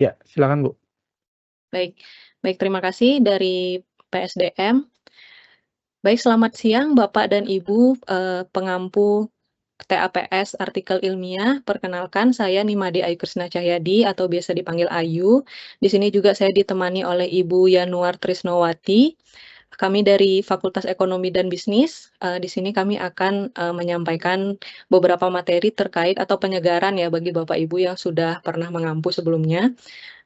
Ya, silakan Bu. Baik, baik terima kasih dari PSDM. Baik, selamat siang Bapak dan Ibu, pengampu TAPS artikel ilmiah. Perkenalkan saya Nimade Ayu Krisna Cahyadi atau biasa dipanggil Ayu. Di sini juga saya ditemani oleh Ibu Yanuar Trisnowati. Kami dari Fakultas Ekonomi dan Bisnis. Di sini kami akan menyampaikan beberapa materi terkait atau penyegaran ya bagi Bapak Ibu yang sudah pernah mengampu sebelumnya.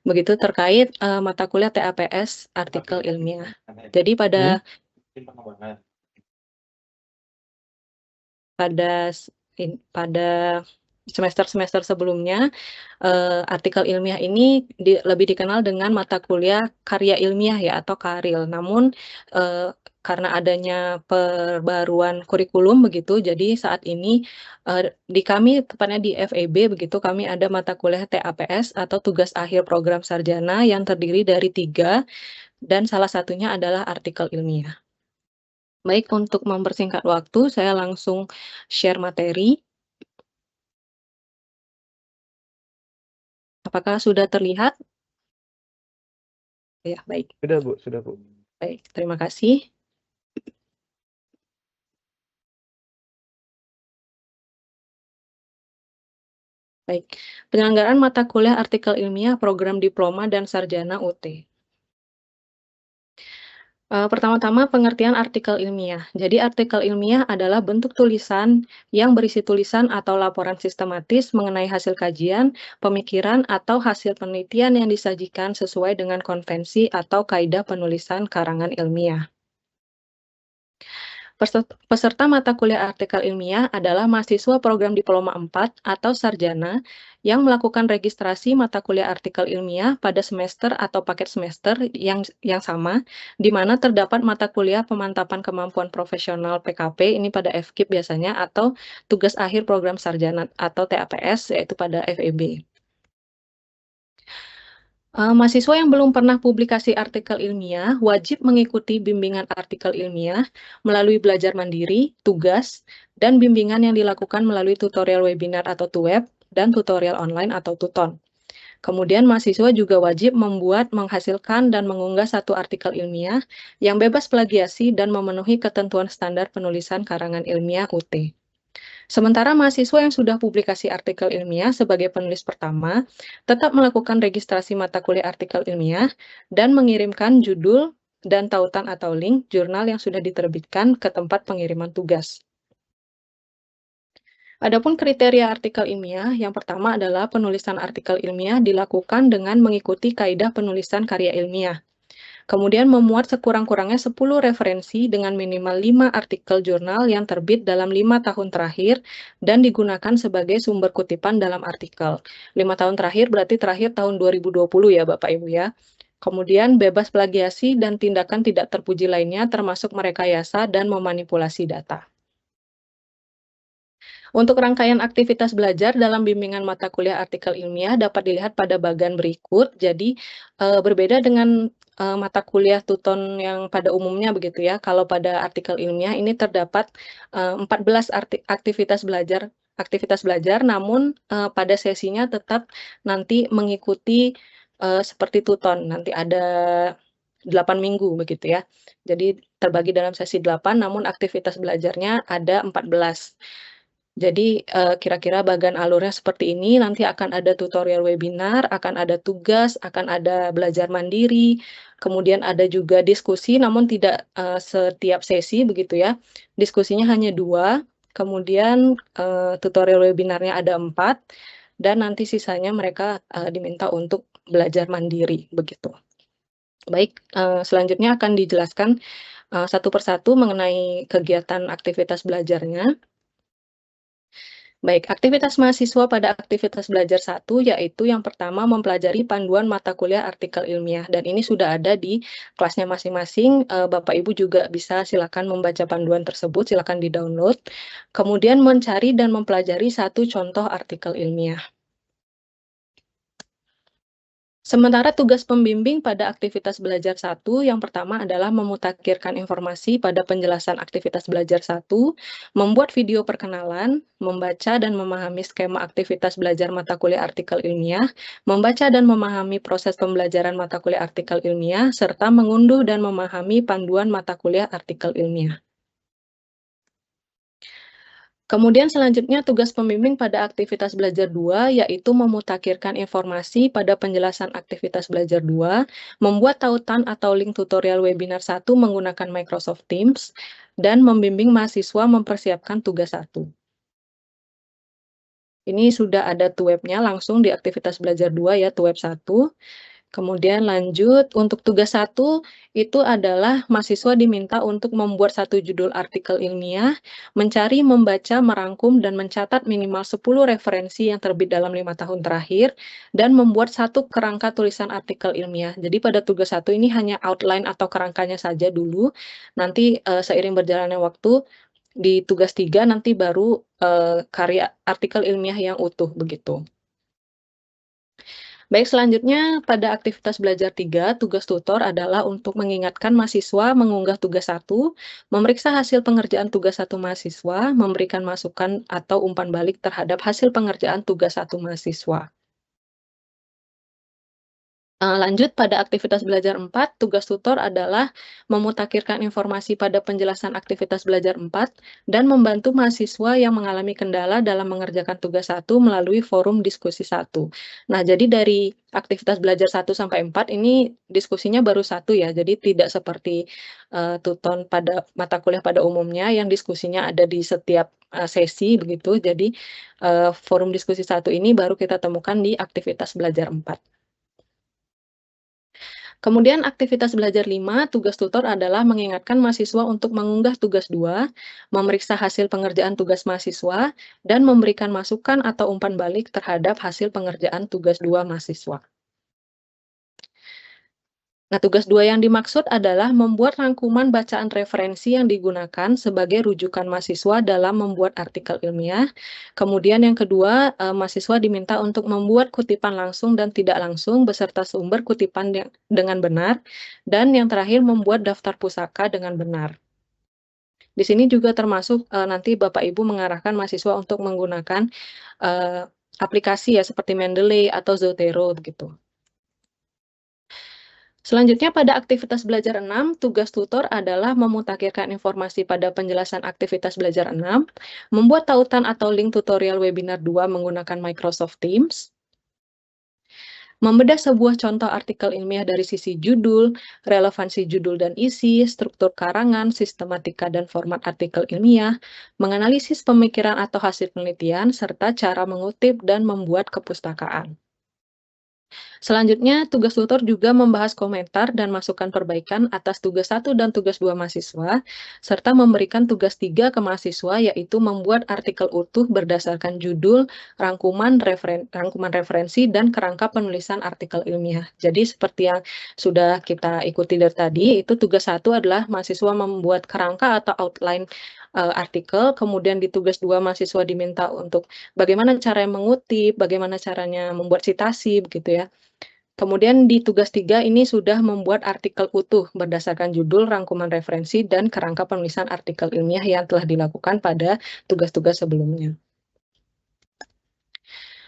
Begitu terkait mata kuliah TAPS artikel ilmiah. Jadi Hmm? pada pada semester-semester sebelumnya, artikel ilmiah ini lebih dikenal dengan mata kuliah karya ilmiah ya atau karil. Namun, karena adanya perbaruan kurikulum begitu, jadi saat ini, di kami tepatnya di FEB begitu, kami ada mata kuliah TAPS atau tugas akhir program sarjana yang terdiri dari 3 dan salah satunya adalah artikel ilmiah. Baik, untuk mempersingkat waktu, saya langsung share materi. Apakah sudah terlihat? Ya, baik. Sudah Bu, sudah Bu. Baik, terima kasih. Baik, penyelenggaraan mata kuliah artikel ilmiah program diploma dan sarjana UT. Pertama-tama pengertian artikel ilmiah. Jadi artikel ilmiah adalah bentuk tulisan yang berisi tulisan atau laporan sistematis mengenai hasil kajian, pemikiran, atau hasil penelitian yang disajikan sesuai dengan konvensi atau kaidah penulisan karangan ilmiah. Peserta mata kuliah artikel ilmiah adalah mahasiswa program Diploma 4 atau sarjana yang melakukan registrasi mata kuliah artikel ilmiah pada semester atau paket semester yang sama, di mana terdapat mata kuliah pemantapan kemampuan profesional PKP, ini pada FKIP biasanya, atau tugas akhir program sarjana atau TAPS, yaitu pada FEB. Mahasiswa yang belum pernah publikasi artikel ilmiah wajib mengikuti bimbingan artikel ilmiah melalui belajar mandiri, tugas, dan bimbingan yang dilakukan melalui tutorial webinar atau TUWEB dan tutorial online atau TUTON. Kemudian mahasiswa juga wajib membuat, menghasilkan, dan mengunggah satu artikel ilmiah yang bebas plagiasi dan memenuhi ketentuan standar penulisan karangan ilmiah UT. Sementara mahasiswa yang sudah publikasi artikel ilmiah sebagai penulis pertama, tetap melakukan registrasi mata kuliah artikel ilmiah dan mengirimkan judul dan tautan atau link jurnal yang sudah diterbitkan ke tempat pengiriman tugas. Adapun kriteria artikel ilmiah, yang pertama adalah penulisan artikel ilmiah dilakukan dengan mengikuti kaidah penulisan karya ilmiah. Kemudian memuat sekurang-kurangnya 10 referensi dengan minimal 5 artikel jurnal yang terbit dalam 5 tahun terakhir dan digunakan sebagai sumber kutipan dalam artikel. 5 tahun terakhir berarti terakhir tahun 2020 ya Bapak Ibu ya. Kemudian bebas plagiasi dan tindakan tidak terpuji lainnya termasuk merekayasa dan memanipulasi data. Untuk rangkaian aktivitas belajar dalam bimbingan mata kuliah artikel ilmiah dapat dilihat pada bagian berikut. Jadi, berbeda dengan, mata kuliah tuton yang pada umumnya begitu ya, kalau pada artikel ilmiah ini terdapat, 14 aktivitas belajar, namun, pada sesinya tetap nanti mengikuti, seperti tuton, nanti ada 8 minggu begitu ya. Jadi terbagi dalam sesi 8, namun aktivitas belajarnya ada 14. Jadi, kira-kira bagan alurnya seperti ini, nanti akan ada tutorial webinar, akan ada tugas, akan ada belajar mandiri, kemudian ada juga diskusi namun tidak, setiap sesi begitu ya. Diskusinya hanya 2, kemudian, tutorial webinarnya ada 4, dan nanti sisanya mereka, diminta untuk belajar mandiri, begitu. Baik, selanjutnya akan dijelaskan, satu persatu mengenai kegiatan aktivitas belajarnya. Baik, aktivitas mahasiswa pada aktivitas belajar 1, yaitu yang pertama mempelajari panduan mata kuliah artikel ilmiah, dan ini sudah ada di kelasnya masing-masing, Bapak Ibu juga bisa silakan membaca panduan tersebut, silakan di-download. Kemudian mencari dan mempelajari satu contoh artikel ilmiah. Sementara tugas pembimbing pada aktivitas belajar satu yang pertama adalah memutakhirkan informasi pada penjelasan aktivitas belajar satu, membuat video perkenalan, membaca dan memahami skema aktivitas belajar mata kuliah artikel ilmiah, membaca dan memahami proses pembelajaran mata kuliah artikel ilmiah, serta mengunduh dan memahami panduan mata kuliah artikel ilmiah. Kemudian selanjutnya tugas pembimbing pada aktivitas belajar 2 yaitu memutakhirkan informasi pada penjelasan aktivitas belajar 2, membuat tautan atau link tutorial webinar 1 menggunakan Microsoft Teams, dan membimbing mahasiswa mempersiapkan tugas 1. Ini sudah ada tuwebnya langsung di aktivitas belajar 2 ya, tuweb 1. Kemudian lanjut, untuk tugas 1 itu adalah mahasiswa diminta untuk membuat satu judul artikel ilmiah, mencari, membaca, merangkum, dan mencatat minimal 10 referensi yang terbit dalam 5 tahun terakhir, dan membuat satu kerangka tulisan artikel ilmiah. Jadi pada tugas 1 ini hanya outline atau kerangkanya saja dulu, nanti seiring berjalannya waktu, di tugas 3 nanti baru karya artikel ilmiah yang utuh, begitu. Baik, selanjutnya pada aktivitas belajar 3, tugas tutor adalah untuk mengingatkan mahasiswa mengunggah tugas 1, memeriksa hasil pengerjaan tugas 1 mahasiswa, memberikan masukan atau umpan balik terhadap hasil pengerjaan tugas 1 mahasiswa. Lanjut pada aktivitas belajar 4, tugas tutor adalah memutakhirkan informasi pada penjelasan aktivitas belajar 4 dan membantu mahasiswa yang mengalami kendala dalam mengerjakan tugas 1 melalui forum diskusi 1. Nah, jadi dari aktivitas belajar 1 sampai 4 ini diskusinya baru 1 ya, jadi tidak seperti tuton pada mata kuliah pada umumnya yang diskusinya ada di setiap sesi begitu. Jadi forum diskusi 1 ini baru kita temukan di aktivitas belajar 4. Kemudian aktivitas belajar 5, tugas tutor adalah mengingatkan mahasiswa untuk mengunggah tugas 2, memeriksa hasil pengerjaan tugas mahasiswa, dan memberikan masukan atau umpan balik terhadap hasil pengerjaan tugas 2 mahasiswa. Nah, tugas 2 yang dimaksud adalah membuat rangkuman bacaan referensi yang digunakan sebagai rujukan mahasiswa dalam membuat artikel ilmiah. Kemudian yang kedua, mahasiswa diminta untuk membuat kutipan langsung dan tidak langsung beserta sumber kutipan dengan benar. Dan yang terakhir, membuat daftar pusaka dengan benar. Di sini juga termasuk nanti Bapak Ibu mengarahkan mahasiswa untuk menggunakan aplikasi ya seperti Mendeley atau Zotero begitu. Selanjutnya pada aktivitas belajar 6, tugas tutor adalah memutakhirkan informasi pada penjelasan aktivitas belajar 6, membuat tautan atau link tutorial webinar 2 menggunakan Microsoft Teams, membedah sebuah contoh artikel ilmiah dari sisi judul, relevansi judul dan isi, struktur karangan, sistematika dan format artikel ilmiah, menganalisis pemikiran atau hasil penelitian, serta cara mengutip dan membuat kepustakaan. Selanjutnya, tugas tutor juga membahas komentar dan masukan perbaikan atas tugas 1 dan tugas 2 mahasiswa, serta memberikan tugas 3 ke mahasiswa, yaitu membuat artikel utuh berdasarkan judul, rangkuman referensi, dan kerangka penulisan artikel ilmiah. Jadi, seperti yang sudah kita ikuti dari tadi, itu tugas 1 adalah mahasiswa membuat kerangka atau outline artikel, kemudian di tugas 2 mahasiswa diminta untuk bagaimana cara mengutip, bagaimana caranya membuat sitasi, begitu ya. Kemudian di tugas 3 ini sudah membuat artikel utuh berdasarkan judul, rangkuman referensi, dan kerangka penulisan artikel ilmiah yang telah dilakukan pada tugas-tugas sebelumnya.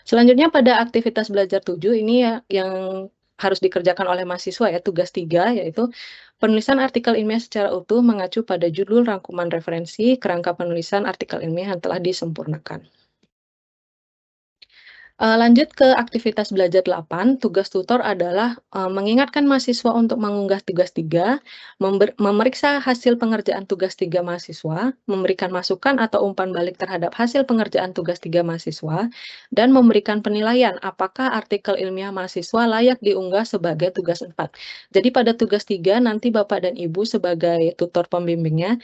Selanjutnya pada aktivitas belajar 7 ini ya yang harus dikerjakan oleh mahasiswa ya, tugas 3 yaitu penulisan artikel ilmiah secara utuh mengacu pada judul, rangkuman referensi, kerangka penulisan artikel ilmiah yang telah disempurnakan. Lanjut ke aktivitas belajar 8, tugas tutor adalah, mengingatkan mahasiswa untuk mengunggah tugas 3, memeriksa hasil pengerjaan tugas 3 mahasiswa, memberikan masukan atau umpan balik terhadap hasil pengerjaan tugas 3 mahasiswa, dan memberikan penilaian apakah artikel ilmiah mahasiswa layak diunggah sebagai tugas 4. Jadi pada tugas 3 nanti Bapak dan Ibu sebagai tutor pembimbingnya,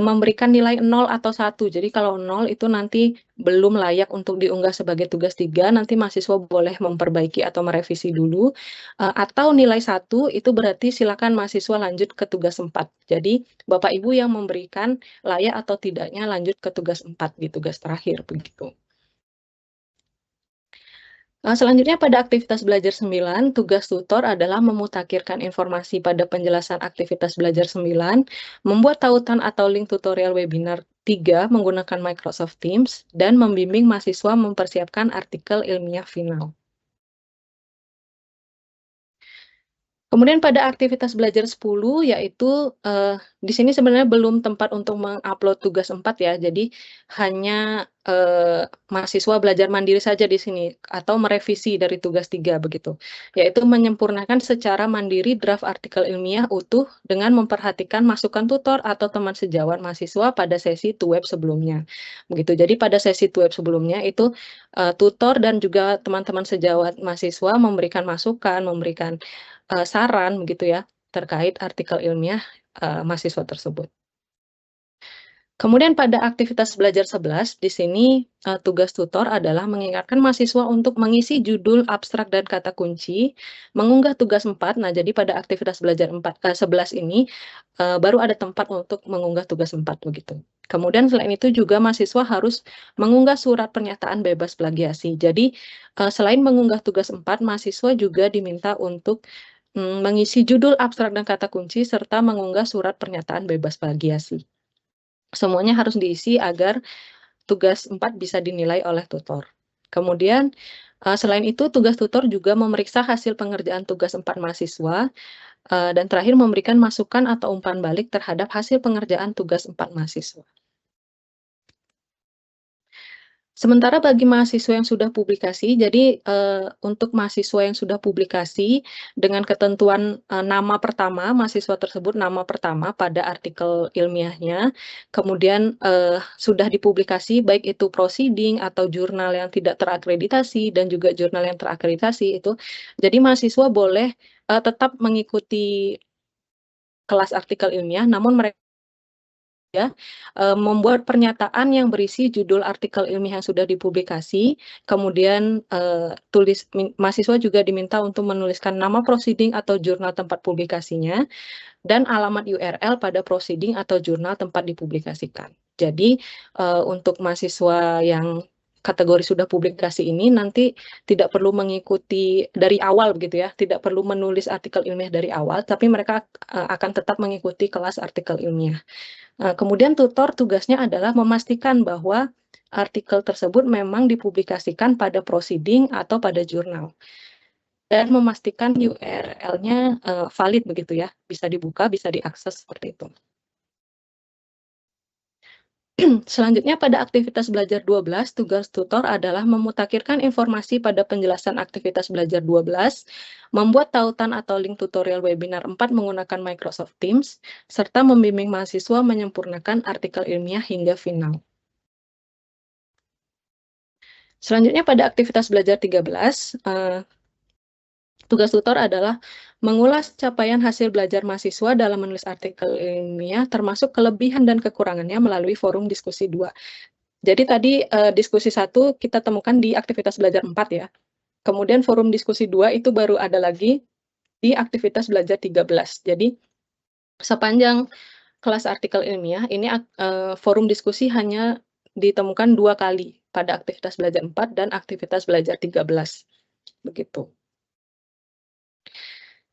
memberikan nilai 0 atau 1. Jadi kalau 0 itu nanti belum layak untuk diunggah sebagai tugas 3, nanti mahasiswa boleh memperbaiki atau merevisi dulu, atau nilai 1 itu berarti silakan mahasiswa lanjut ke tugas 4. Jadi Bapak Ibu yang memberikan layak atau tidaknya lanjut ke tugas 4 di tugas terakhir, begitu. Selanjutnya pada aktivitas belajar 9, tugas tutor adalah memutakhirkan informasi pada penjelasan aktivitas belajar 9, membuat tautan atau link tutorial webinar 3 menggunakan Microsoft Teams, dan membimbing mahasiswa mempersiapkan artikel ilmiah final. Kemudian pada aktivitas belajar 10 yaitu, di sini sebenarnya belum tempat untuk mengupload tugas 4 ya, jadi hanya, mahasiswa belajar mandiri saja di sini atau merevisi dari tugas 3 begitu, yaitu menyempurnakan secara mandiri draft artikel ilmiah utuh dengan memperhatikan masukan tutor atau teman sejawat mahasiswa pada sesi Tuweb sebelumnya, begitu. Jadi pada sesi Tuweb sebelumnya itu, tutor dan juga teman-teman sejawat mahasiswa memberikan masukan, memberikan saran begitu ya, terkait artikel ilmiah, mahasiswa tersebut. Kemudian pada aktivitas belajar 11, di sini, tugas tutor adalah mengingatkan mahasiswa untuk mengisi judul, abstrak, dan kata kunci, mengunggah tugas 4. Nah, jadi pada aktivitas belajar 11 ini, baru ada tempat untuk mengunggah tugas 4 begitu. Kemudian selain itu juga mahasiswa harus mengunggah surat pernyataan bebas plagiasi. Jadi, selain mengunggah tugas 4, mahasiswa juga diminta untuk, mengisi judul, abstrak, dan kata kunci, serta mengunggah surat pernyataan bebas plagiasi. Semuanya harus diisi agar tugas 4 bisa dinilai oleh tutor. Kemudian, selain itu tugas tutor juga memeriksa hasil pengerjaan tugas 4 mahasiswa, dan terakhir memberikan masukan atau umpan balik terhadap hasil pengerjaan tugas 4 mahasiswa. Sementara bagi mahasiswa yang sudah publikasi, jadi, untuk mahasiswa yang sudah publikasi dengan ketentuan, nama pertama, mahasiswa tersebut nama pertama pada artikel ilmiahnya, kemudian, sudah dipublikasi baik itu proceeding atau jurnal yang tidak terakreditasi dan juga jurnal yang terakreditasi itu. Jadi mahasiswa boleh, tetap mengikuti kelas artikel ilmiah, namun mereka ya, membuat pernyataan yang berisi judul artikel ilmiah yang sudah dipublikasi, kemudian, mahasiswa juga diminta untuk menuliskan nama proceeding atau jurnal tempat publikasinya, dan alamat URL pada proceeding atau jurnal tempat dipublikasikan. Jadi, untuk mahasiswa yang kategori sudah publikasi ini nanti tidak perlu mengikuti dari awal begitu ya, tidak perlu menulis artikel ilmiah dari awal, tapi mereka, akan tetap mengikuti kelas artikel ilmiah. Kemudian tutor tugasnya adalah memastikan bahwa artikel tersebut memang dipublikasikan pada proceeding atau pada jurnal, dan memastikan URL-nya, valid begitu ya, bisa dibuka, bisa diakses seperti itu. Selanjutnya pada aktivitas belajar 12, tugas tutor adalah memutakhirkan informasi pada penjelasan aktivitas belajar 12, membuat tautan atau link tutorial webinar 4 menggunakan Microsoft Teams, serta membimbing mahasiswa menyempurnakan artikel ilmiah hingga final. Selanjutnya pada aktivitas belajar 13, tugas tutor adalah mengulas capaian hasil belajar mahasiswa dalam menulis artikel ilmiah, termasuk kelebihan dan kekurangannya melalui forum diskusi 2. Jadi tadi, diskusi 1 kita temukan di aktivitas belajar 4 ya. Kemudian forum diskusi 2 itu baru ada lagi di aktivitas belajar 13. Jadi sepanjang kelas artikel ilmiah ini forum diskusi hanya ditemukan 2 kali, pada aktivitas belajar 4 dan aktivitas belajar 13, begitu.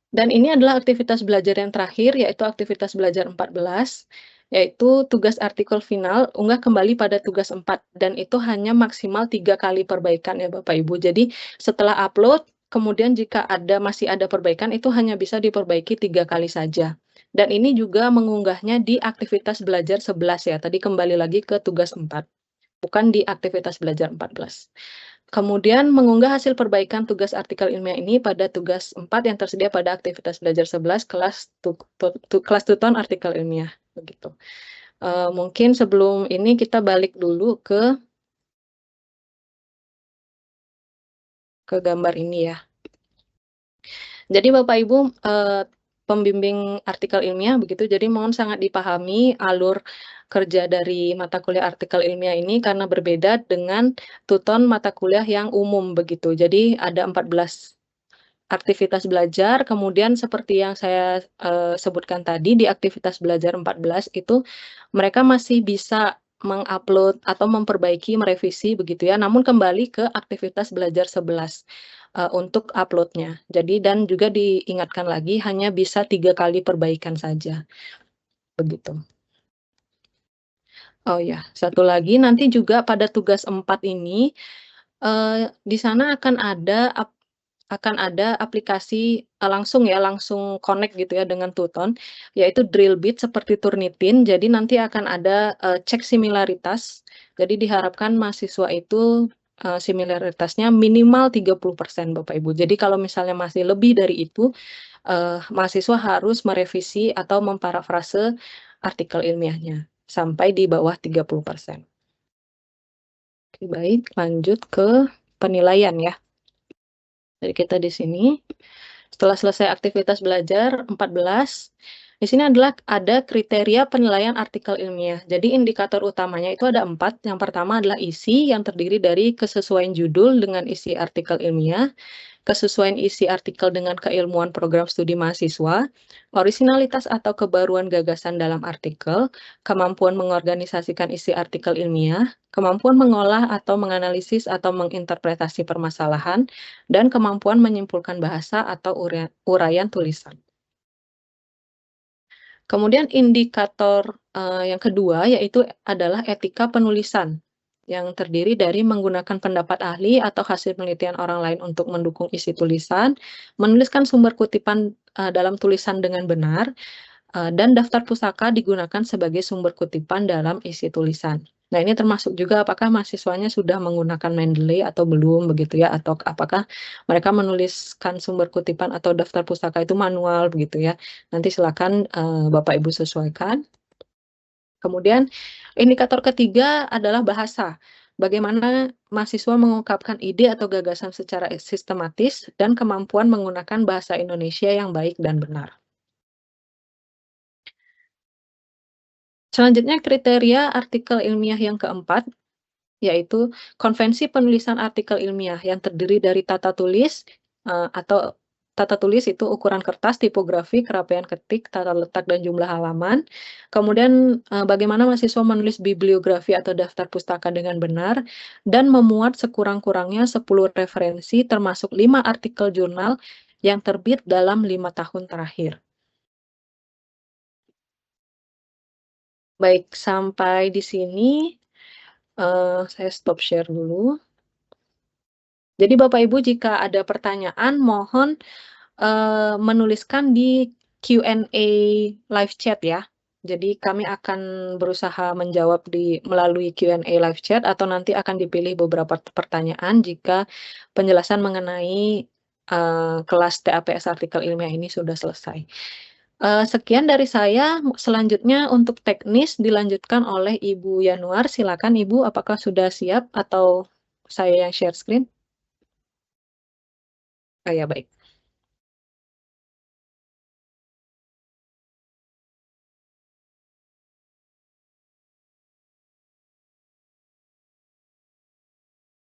Dan ini adalah aktivitas belajar yang terakhir, yaitu aktivitas belajar 14, yaitu tugas artikel final, unggah kembali pada tugas 4, dan itu hanya maksimal 3 kali perbaikan ya Bapak Ibu. Jadi setelah upload, kemudian jika masih ada perbaikan, itu hanya bisa diperbaiki 3 kali saja. Dan ini juga mengunggahnya di aktivitas belajar 11 ya, tadi kembali lagi ke tugas 4, bukan di aktivitas belajar 14. Kemudian mengunggah hasil perbaikan tugas artikel ilmiah ini pada tugas 4 yang tersedia pada aktivitas belajar 11 kelas Tuton artikel ilmiah, begitu. Mungkin sebelum ini kita balik dulu ke gambar ini ya. Jadi Bapak Ibu, pembimbing artikel ilmiah begitu, jadi mohon sangat dipahami alur kerja dari mata kuliah artikel ilmiah ini karena berbeda dengan tuton mata kuliah yang umum begitu. Jadi ada 14 aktivitas belajar, kemudian seperti yang saya, sebutkan tadi di aktivitas belajar 14 itu mereka masih bisa mengupload atau memperbaiki, merevisi begitu ya, namun kembali ke aktivitas belajar 11 untuk upload-nya. Jadi dan juga diingatkan lagi hanya bisa 3 kali perbaikan saja, begitu. Oh ya, satu lagi nanti juga pada tugas 4 ini, di sana akan ada aplikasi, langsung connect gitu ya dengan Tuton, yaitu Drillbit seperti Turnitin. Jadi nanti akan ada, cek similaritas. Jadi diharapkan mahasiswa itu, similaritasnya minimal 30% Bapak Ibu. Jadi kalau misalnya masih lebih dari itu, mahasiswa harus merevisi atau memparafrase artikel ilmiahnya, sampai di bawah 30%. Oke baik, lanjut ke penilaian ya. Jadi kita di sini, setelah selesai aktivitas belajar 14, di sini ada kriteria penilaian artikel ilmiah. Jadi indikator utamanya itu ada 4. Yang pertama adalah isi yang terdiri dari kesesuaian judul dengan isi artikel ilmiah, kesesuaian isi artikel dengan keilmuan program studi mahasiswa, orisinalitas atau kebaruan gagasan dalam artikel, kemampuan mengorganisasikan isi artikel ilmiah, kemampuan mengolah atau menganalisis atau menginterpretasi permasalahan, dan kemampuan menyimpulkan bahasa atau uraian tulisan. Kemudian indikator, yang kedua yaitu adalah etika penulisan, yang terdiri dari menggunakan pendapat ahli atau hasil penelitian orang lain untuk mendukung isi tulisan, menuliskan sumber kutipan, dalam tulisan dengan benar, dan daftar pusaka digunakan sebagai sumber kutipan dalam isi tulisan. Nah, ini termasuk juga apakah mahasiswanya sudah menggunakan Mendeley atau belum begitu ya, atau apakah mereka menuliskan sumber kutipan atau daftar pustaka itu manual begitu ya. Nanti silakan, Bapak Ibu sesuaikan. Kemudian indikator ketiga adalah bahasa. Bagaimana mahasiswa mengungkapkan ide atau gagasan secara sistematis dan kemampuan menggunakan bahasa Indonesia yang baik dan benar. Selanjutnya kriteria artikel ilmiah yang keempat, yaitu konvensi penulisan artikel ilmiah yang terdiri dari tata tulis, atau tata tulis itu ukuran kertas, tipografi, kerapian ketik, tata letak, dan jumlah halaman. Kemudian, bagaimana mahasiswa menulis bibliografi atau daftar pustaka dengan benar, dan memuat sekurang-kurangnya 10 referensi termasuk 5 artikel jurnal yang terbit dalam 5 tahun terakhir. Baik, sampai di sini, saya stop share dulu. Jadi Bapak Ibu jika ada pertanyaan mohon, menuliskan di Q&A live chat ya. Jadi kami akan berusaha menjawab melalui Q&A live chat atau nanti akan dipilih beberapa pertanyaan jika penjelasan mengenai, kelas TAPS artikel ilmiah ini sudah selesai. Sekian dari saya, selanjutnya untuk teknis dilanjutkan oleh Ibu Yanuar. Silakan Ibu, apakah sudah siap atau saya yang share screen? Oh ya, baik.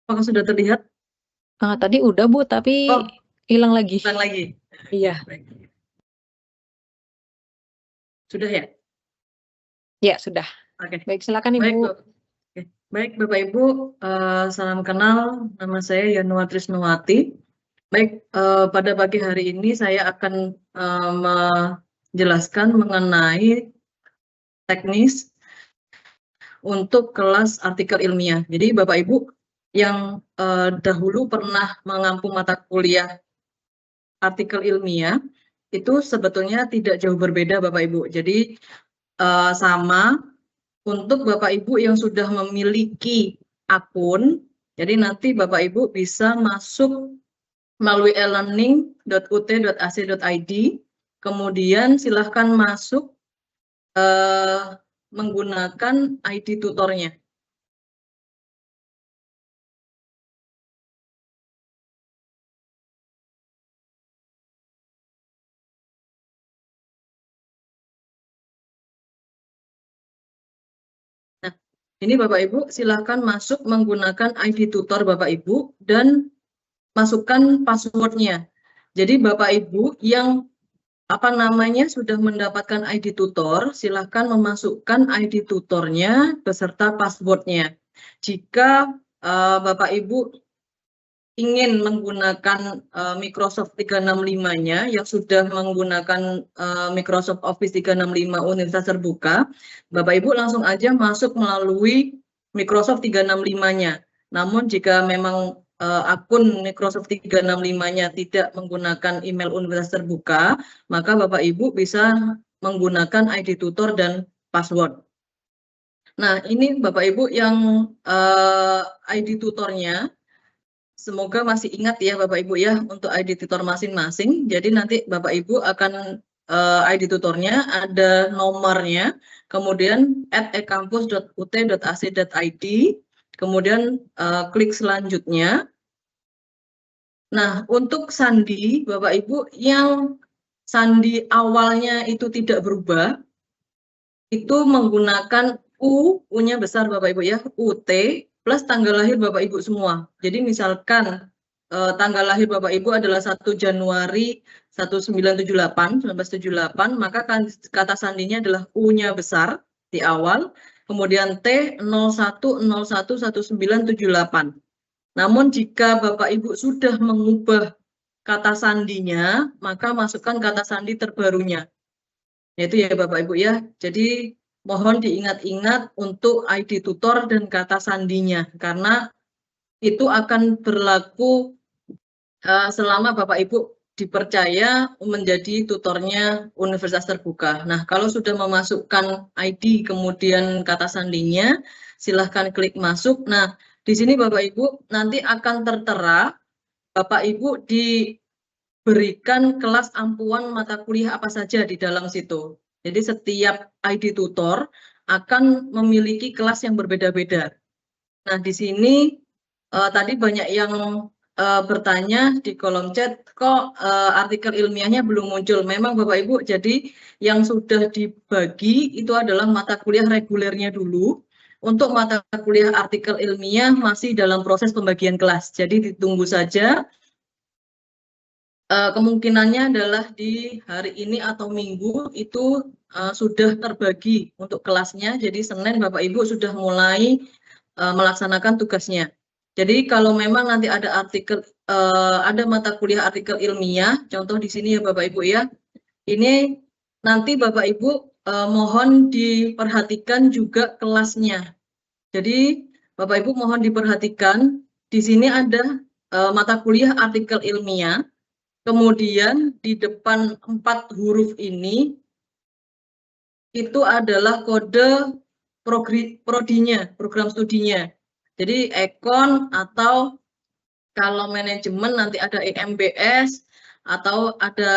Apakah sudah terlihat? Tadi udah Bu, tapi Oh, hilang lagi. hilang lagi. Iya. Baik. Sudah ya? Ya, sudah. Oke. Baik, silakan Baik, Ibu. Bu. Oke. Baik, Bapak Ibu, salam kenal. Nama saya Yanuar Trisnuwati. Baik, pada pagi hari ini saya akan menjelaskan mengenai teknis untuk kelas artikel ilmiah. Jadi Bapak Ibu yang dahulu pernah mengampu mata kuliah artikel ilmiah itu sebetulnya tidak jauh berbeda Bapak Ibu. Jadi sama untuk Bapak Ibu yang sudah memiliki akun, jadi nanti Bapak Ibu bisa masuk melalui elearning.ut.ac.id, kemudian silahkan masuk menggunakan ID tutornya. Nah, ini Bapak Ibu silahkan masuk menggunakan ID tutor Bapak Ibu dan masukkan passwordnya. Jadi Bapak Ibu yang sudah mendapatkan ID tutor, silahkan memasukkan ID tutornya beserta passwordnya. Jika Bapak Ibu ingin menggunakan Microsoft 365-nya yang sudah menggunakan Microsoft Office 365 Universitas Terbuka, Bapak Ibu langsung aja masuk melalui Microsoft 365-nya. Namun jika memang akun Microsoft 365-nya tidak menggunakan email Universitas Terbuka, maka Bapak Ibu bisa menggunakan ID tutor dan password. Nah, ini Bapak Ibu yang ID tutornya. Semoga masih ingat ya Bapak Ibu ya untuk ID tutor masing-masing. Jadi nanti Bapak Ibu akan ID tutornya ada nomornya, kemudian @ekampus.ut.ac.id, kemudian klik selanjutnya. Nah, untuk sandi Bapak Ibu yang sandi awalnya itu tidak berubah, itu menggunakan U-nya besar Bapak Ibu ya, UT plus tanggal lahir Bapak Ibu semua. Jadi misalkan tanggal lahir Bapak Ibu adalah 1 Januari 1978, maka kata sandinya adalah U-nya besar di awal, kemudian T 01011978. Namun jika Bapak Ibu sudah mengubah kata sandinya, maka masukkan kata sandi terbarunya. Yaitu ya Bapak Ibu ya. Jadi mohon diingat-ingat untuk ID tutor dan kata sandinya, karena itu akan berlaku selama Bapak Ibu dipercaya menjadi tutornya Universitas Terbuka. Nah, kalau sudah memasukkan ID kemudian kata sandinya, silahkan klik masuk. Nah, di sini Bapak Ibu nanti akan tertera Bapak Ibu diberikan kelas ampuhan mata kuliah apa saja di dalam situ. Jadi setiap ID tutor akan memiliki kelas yang berbeda-beda. Nah, di sini tadi banyak yang bertanya di kolom chat, kok artikel ilmiahnya belum muncul. Memang Bapak Ibu, jadi yang sudah dibagi itu adalah mata kuliah regulernya dulu. Untuk mata kuliah artikel ilmiah masih dalam proses pembagian kelas. Jadi ditunggu saja. Kemungkinannya adalah di hari ini atau Minggu itu sudah terbagi untuk kelasnya. Jadi Senin Bapak Ibu sudah mulai melaksanakan tugasnya. Jadi kalau memang nanti ada artikel, ada mata kuliah artikel ilmiah, contoh di sini ya Bapak Ibu ya, ini nanti Bapak Ibu mohon diperhatikan juga kelasnya. Jadi Bapak Ibu mohon diperhatikan, di sini ada mata kuliah artikel ilmiah, kemudian di depan 4 huruf ini itu adalah kode prodinya, program studinya. Jadi ekon atau kalau manajemen nanti ada EMBS atau ada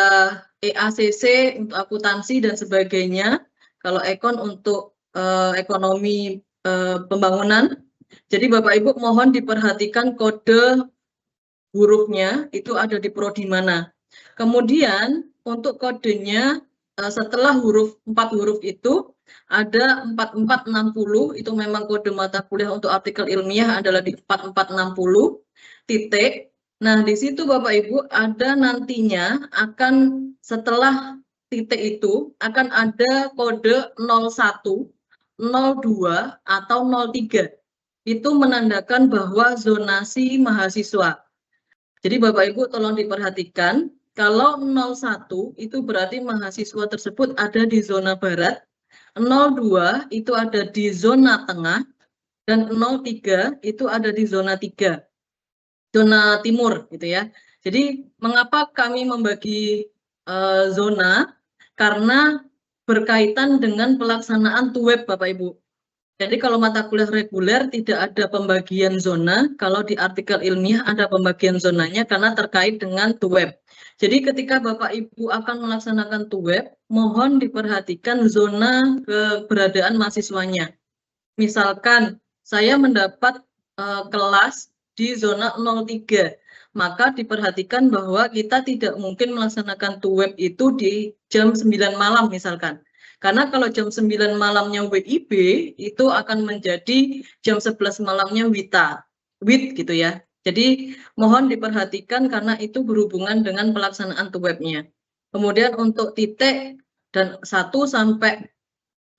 EACC untuk akuntansi dan sebagainya. Kalau ekon untuk ekonomi pembangunan. Jadi Bapak Ibu mohon diperhatikan kode hurufnya itu ada di prodi mana. Kemudian untuk kodenya setelah 4 huruf itu ada 4460, itu memang kode mata kuliah untuk artikel ilmiah adalah di 4460 titik. Nah, di situ Bapak Ibu ada nantinya akan setelah titik itu akan ada kode 01, 02 atau 03. Itu menandakan bahwa zonasi mahasiswa. Jadi Bapak Ibu tolong diperhatikan, kalau 01 itu berarti mahasiswa tersebut ada di zona barat, 02 itu ada di zona tengah, dan 03 itu ada di zona 3, zona timur gitu ya. Jadi mengapa kami membagi zona? Karena berkaitan dengan pelaksanaan TUWEB Bapak Ibu. Jadi kalau mata kuliah reguler tidak ada pembagian zona, kalau di artikel ilmiah ada pembagian zonanya karena terkait dengan TUWEB. Jadi ketika Bapak Ibu akan melaksanakan TUWEB, mohon diperhatikan zona keberadaan mahasiswanya. Misalkan saya mendapat kelas di zona 03, maka diperhatikan bahwa kita tidak mungkin melaksanakan TUWEB itu di jam 9 malam misalkan. Karena kalau jam 9 malamnya WIB, itu akan menjadi jam 11 malamnya WIT gitu ya. Jadi mohon diperhatikan karena itu berhubungan dengan pelaksanaan TUWEB-nya. Kemudian untuk titik dan 1 sampai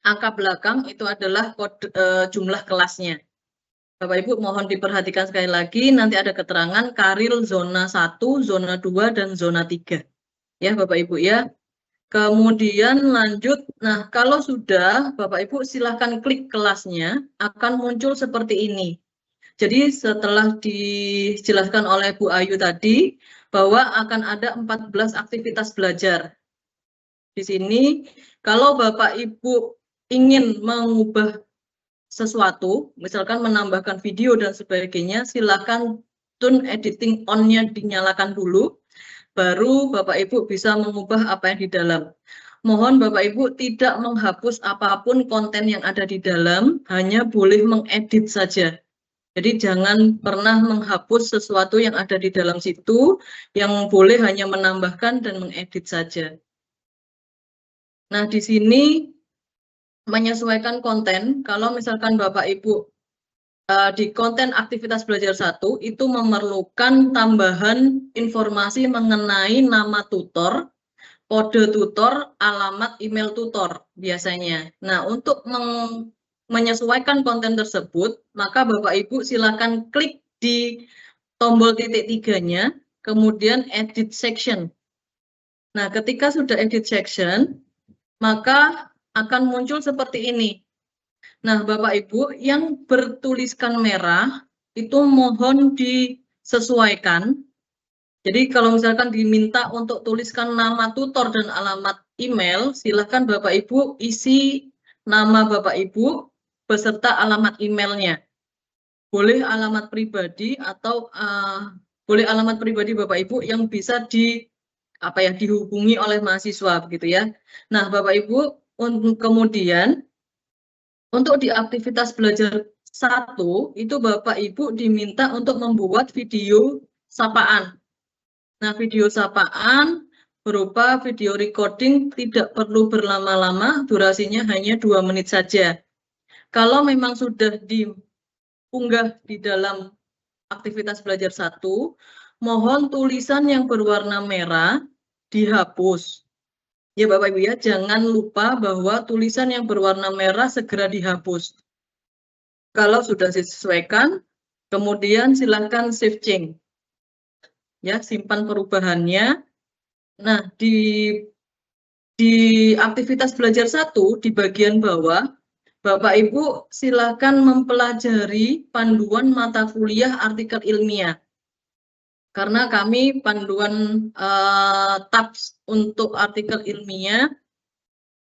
angka belakang itu adalah kode, jumlah kelasnya. Bapak Ibu mohon diperhatikan sekali lagi, nanti ada keterangan karir zona 1, zona 2, dan zona 3. Ya Bapak Ibu ya. Kemudian lanjut, nah kalau sudah Bapak Ibu silahkan klik kelasnya, akan muncul seperti ini. Jadi setelah dijelaskan oleh Bu Ayu tadi, bahwa akan ada 14 aktivitas belajar. Di sini, kalau Bapak Ibu ingin mengubah sesuatu, misalkan menambahkan video dan sebagainya, silakan tune editing on-nya dinyalakan dulu, baru Bapak Ibu bisa mengubah apa yang di dalam. Mohon Bapak Ibu tidak menghapus apapun konten yang ada di dalam, hanya boleh mengedit saja. Jadi jangan pernah menghapus sesuatu yang ada di dalam situ, yang boleh hanya menambahkan dan mengedit saja. Nah, di sini menyesuaikan konten, kalau misalkan Bapak Ibu di konten aktivitas belajar 1 itu memerlukan tambahan informasi mengenai nama tutor, kode tutor, alamat email tutor biasanya. Nah, untuk menyesuaikan konten tersebut, maka Bapak Ibu silakan klik di tombol titik 3-nya, kemudian edit section. Nah, ketika sudah edit section, maka akan muncul seperti ini. Nah, Bapak Ibu yang bertuliskan merah itu mohon disesuaikan. Jadi kalau misalkan diminta untuk tuliskan nama tutor dan alamat email, silakan Bapak Ibu isi nama Bapak Ibu beserta alamat emailnya. Boleh alamat pribadi atau boleh alamat pribadi Bapak Ibu yang bisa dihubungi oleh mahasiswa begitu ya. Nah, Bapak Ibu kemudian untuk di aktivitas belajar 1 itu Bapak Ibu diminta untuk membuat video sapaan. Nah, video sapaan berupa video recording tidak perlu berlama-lama, durasinya hanya 2 menit saja. Kalau memang sudah diunggah di dalam aktivitas belajar 1, mohon tulisan yang berwarna merah dihapus. Ya Bapak Ibu ya, jangan lupa bahwa tulisan yang berwarna merah segera dihapus. Kalau sudah disesuaikan, kemudian silakan save change. Ya, simpan perubahannya. Nah, di aktivitas belajar 1 di bagian bawah, Bapak Ibu silakan mempelajari panduan mata kuliah artikel ilmiah. Karena kami panduan TAPS untuk artikel ilmiah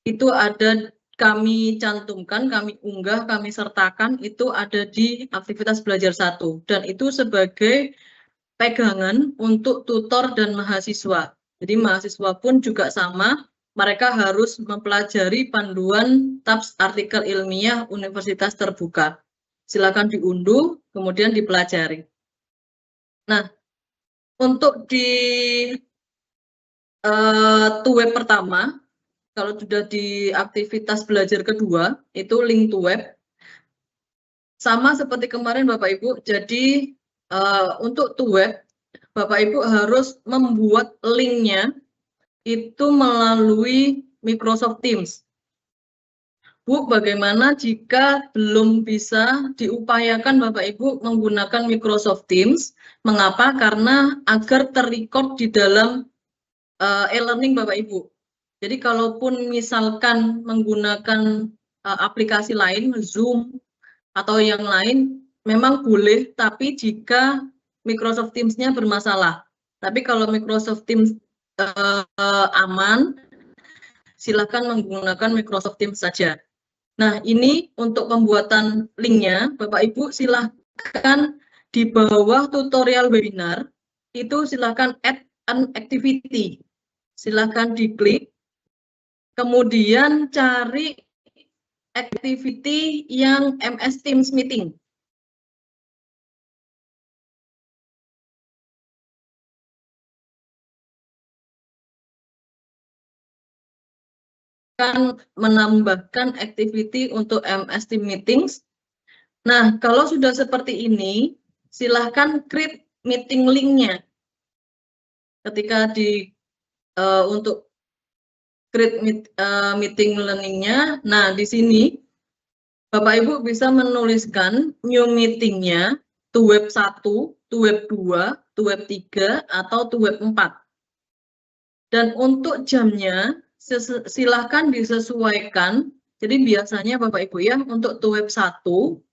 itu ada kami cantumkan, kami unggah, kami sertakan itu ada di aktivitas belajar 1 dan itu sebagai pegangan untuk tutor dan mahasiswa. Jadi mahasiswa pun juga sama, mereka harus mempelajari panduan TAPS artikel ilmiah Universitas Terbuka. Silakan diunduh, kemudian dipelajari. Nah, untuk di web pertama, kalau sudah di aktivitas belajar kedua, itu link to web. Sama seperti kemarin Bapak Ibu, jadi untuk to web, Bapak Ibu harus membuat linknya itu melalui Microsoft Teams. Bu, bagaimana jika belum bisa diupayakan Bapak Ibu menggunakan Microsoft Teams? Mengapa? Karena agar terrecord di dalam e-learning Bapak Ibu. Jadi kalaupun misalkan menggunakan aplikasi lain, Zoom atau yang lain, memang boleh, tapi jika Microsoft Teams-nya bermasalah. Tapi kalau Microsoft Teams aman, silakan menggunakan Microsoft Teams saja. Nah, ini untuk pembuatan linknya, Bapak Ibu silakan di bawah tutorial webinar, itu silakan add an activity. Silakan diklik, kemudian cari activity yang MS Teams Meeting. Akan menambahkan activity untuk MS Teams Meetings. Nah, kalau sudah seperti ini, silahkan create meeting link-nya. Ketika untuk create meeting learning-nya. Nah, di sini Bapak Ibu bisa menuliskan new meeting-nya to web 1, to web 2, to web 3, atau to web 4. Dan untuk jamnya silahkan disesuaikan. Jadi biasanya Bapak Ibu ya, untuk to web 1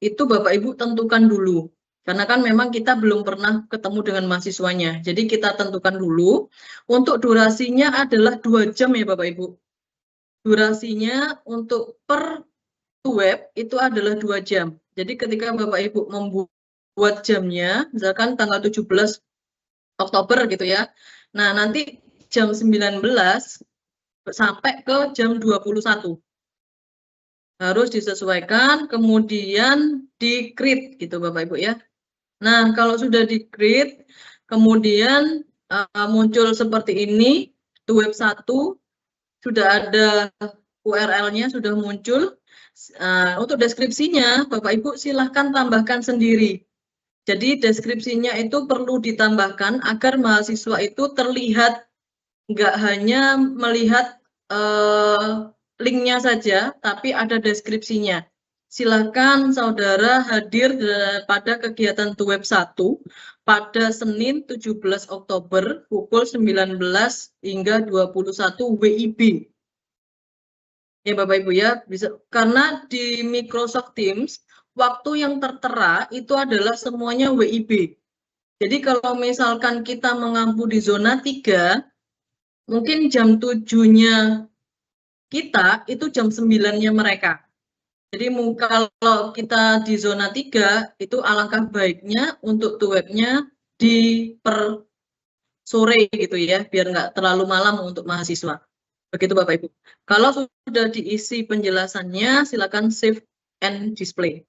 itu Bapak Ibu tentukan dulu. Karena kan memang kita belum pernah ketemu dengan mahasiswanya. Jadi kita tentukan dulu. Untuk durasinya adalah 2 jam ya Bapak Ibu. Durasinya untuk per web itu adalah 2 jam. Jadi ketika Bapak Ibu membuat jamnya, misalkan tanggal 17 Oktober gitu ya. Nah, nanti jam 19 sampai ke jam 21. Harus disesuaikan, kemudian di-create gitu Bapak Ibu ya. Nah, kalau sudah di-create, kemudian muncul seperti ini, to web 1, sudah ada URL-nya, sudah muncul. Untuk deskripsinya, Bapak Ibu silahkan tambahkan sendiri. Jadi deskripsinya itu perlu ditambahkan agar mahasiswa itu terlihat, nggak hanya melihat linknya saja, tapi ada deskripsinya. Silakan saudara hadir pada kegiatan to web 1 pada Senin 17 Oktober pukul 19 hingga 21 WIB. Ya Bapak Ibu ya, bisa karena di Microsoft Teams waktu yang tertera itu adalah semuanya WIB. Jadi kalau misalkan kita mengampu di zona 3, mungkin jam 7-nya kita itu jam 9-nya mereka. Jadi kalau kita di zona 3 itu alangkah baiknya untuk to webnya di per sore gitu ya, biar nggak terlalu malam untuk mahasiswa. Begitu Bapak Ibu. Kalau sudah diisi penjelasannya, silakan save and display.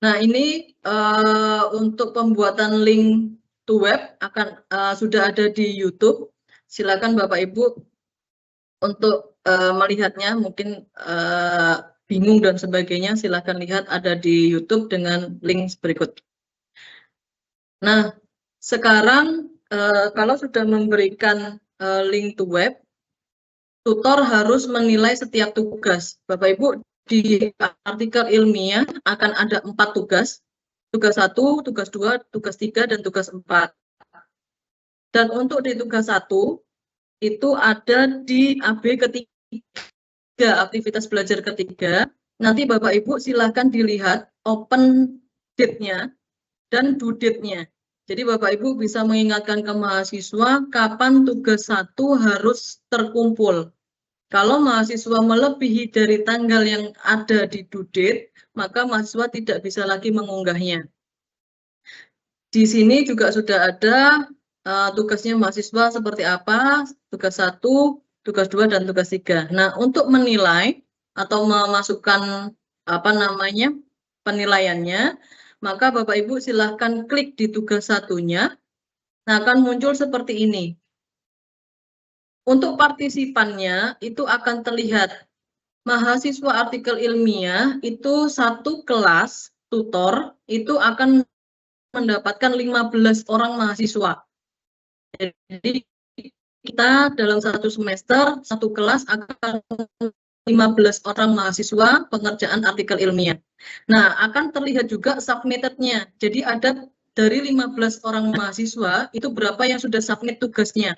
Nah, ini untuk pembuatan link to web akan sudah ada di YouTube. Silakan Bapak Ibu untuk melihatnya, mungkin bingung dan sebagainya, silakan lihat ada di YouTube dengan link berikut. Nah, sekarang kalau sudah memberikan link to web, tutor harus menilai setiap tugas. Bapak Ibu, di artikel ilmiah akan ada 4 tugas. Tugas 1, tugas 2, tugas 3, dan tugas 4. Dan untuk di tugas 1, itu ada di AB ketiga, aktivitas belajar ketiga. Nanti Bapak Ibu silahkan dilihat open date-nya dan due date-nya. Jadi Bapak Ibu bisa mengingatkan ke mahasiswa kapan tugas 1 harus terkumpul. Kalau mahasiswa melebihi dari tanggal yang ada di due date, maka mahasiswa tidak bisa lagi mengunggahnya. Di sini juga sudah ada tugasnya mahasiswa seperti apa, tugas 1, tugas 2, dan tugas 3. Nah, untuk menilai atau memasukkan penilaiannya, maka Bapak Ibu silahkan klik di tugas 1-nya. Nah, akan muncul seperti ini. Untuk partisipannya itu akan terlihat mahasiswa artikel ilmiah itu satu kelas tutor itu akan mendapatkan 15 orang mahasiswa. Jadi kita dalam satu semester, satu kelas akan 15 orang mahasiswa pengerjaan artikel ilmiah. Nah, akan terlihat juga submitted-nya. Jadi ada dari 15 orang mahasiswa, itu berapa yang sudah submit tugasnya.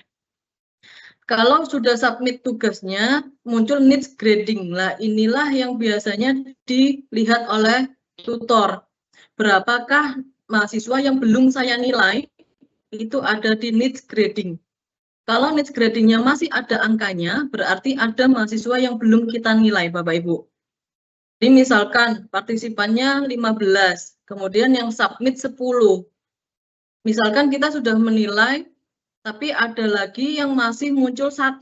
Kalau sudah submit tugasnya, muncul needs grading. Nah, inilah yang biasanya dilihat oleh tutor. Berapakah mahasiswa yang belum saya nilai, itu ada di needs grading. Kalau needs gradingnya masih ada angkanya, berarti ada mahasiswa yang belum kita nilai, Bapak Ibu. Jadi misalkan partisipannya 15, kemudian yang submit 10. Misalkan kita sudah menilai, tapi ada lagi yang masih muncul 1.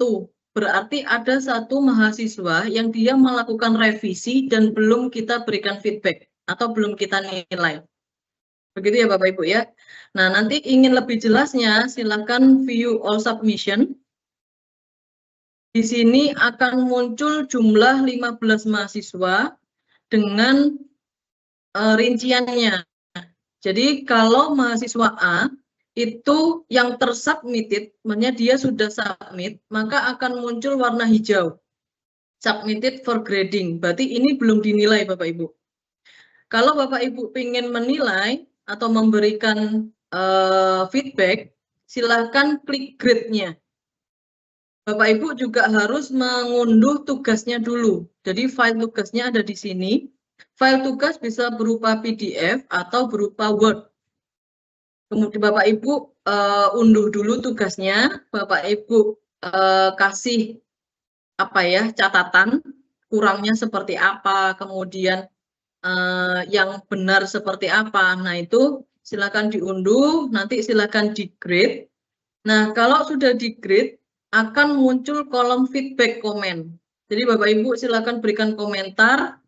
Berarti ada 1 mahasiswa yang dia melakukan revisi dan belum kita berikan feedback atau belum kita nilai. Begitu ya Bapak Ibu ya. Nah, nanti ingin lebih jelasnya, silakan view all submission. Di sini akan muncul jumlah 15 mahasiswa dengan rinciannya. Jadi kalau mahasiswa A itu yang tersubmitted, maksudnya dia sudah submit, maka akan muncul warna hijau. Submitted for grading, berarti ini belum dinilai Bapak Ibu. Kalau Bapak Ibu ingin menilai atau memberikan feedback, silahkan klik grade-nya. Bapak Ibu juga harus mengunduh tugasnya dulu. Jadi file tugasnya ada di sini. File tugas bisa berupa PDF atau berupa Word. Kemudian Bapak Ibu unduh dulu tugasnya, Bapak Ibu kasih catatan kurangnya seperti apa, kemudian yang benar seperti apa. Nah, itu silakan diunduh, nanti silakan di-grade. Nah, kalau sudah di-grade, akan muncul kolom feedback komen. Jadi Bapak Ibu silakan berikan komentar,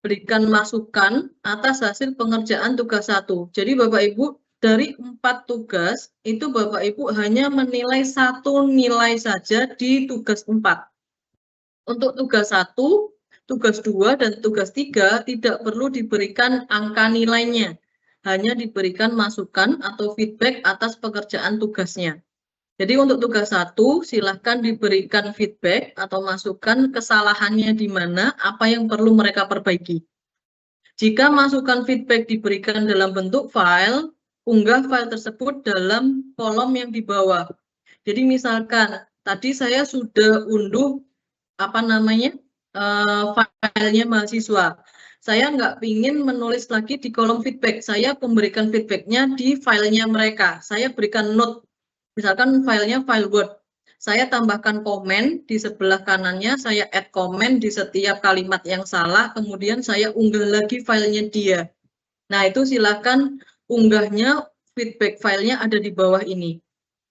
berikan masukan atas hasil pengerjaan tugas 1. Jadi Bapak Ibu dari 4 tugas, itu Bapak Ibu hanya menilai 1 nilai saja di tugas 4. Untuk tugas 1, tugas 2, dan tugas 3 tidak perlu diberikan angka nilainya. Hanya diberikan masukan atau feedback atas pekerjaan tugasnya. Jadi untuk tugas 1, silahkan diberikan feedback atau masukan kesalahannya di mana, apa yang perlu mereka perbaiki. Jika masukan feedback diberikan dalam bentuk file, unggah file tersebut dalam kolom yang di bawah. Jadi misalkan tadi saya sudah unduh filenya mahasiswa. Saya nggak ingin menulis lagi di kolom feedback. Saya memberikan feedbacknya di filenya mereka. Saya berikan note. Misalkan filenya file Word, saya tambahkan komen di sebelah kanannya, saya add komen di setiap kalimat yang salah, kemudian saya unggah lagi filenya dia. Nah, itu silakan unggahnya, feedback filenya ada di bawah ini.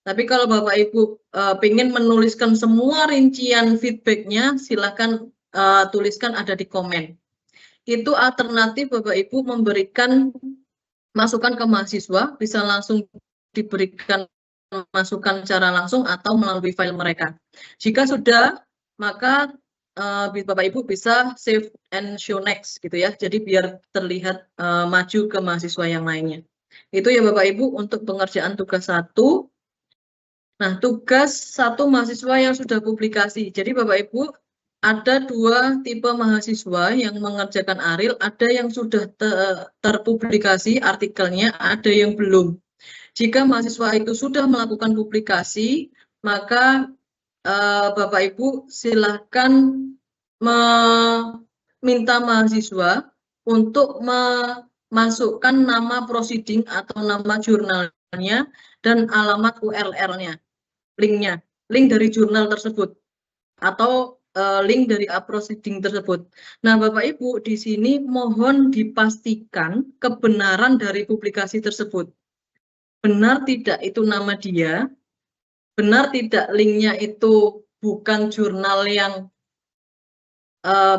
Tapi kalau Bapak Ibu pengen menuliskan semua rincian feedbacknya, silakan tuliskan ada di komen. Itu alternatif Bapak Ibu memberikan masukan ke mahasiswa, bisa langsung diberikan masukan secara langsung atau melalui file mereka. Jika sudah, maka Bapak Ibu bisa save and show next gitu ya. Jadi biar terlihat maju ke mahasiswa yang lainnya. Itu ya Bapak Ibu untuk pengerjaan tugas 1. Nah, tugas 1 mahasiswa yang sudah publikasi. Jadi Bapak Ibu ada 2 tipe mahasiswa yang mengerjakan ARIL, ada yang sudah terpublikasi artikelnya, ada yang belum. Jika mahasiswa itu sudah melakukan publikasi, maka Bapak Ibu silahkan meminta mahasiswa untuk memasukkan nama proceeding atau nama jurnalnya dan alamat URL-nya, link dari jurnal tersebut atau link dari proceeding tersebut. Nah, Bapak Ibu di sini mohon dipastikan kebenaran dari publikasi tersebut. Benar tidak itu nama dia, benar tidak linknya itu bukan jurnal yang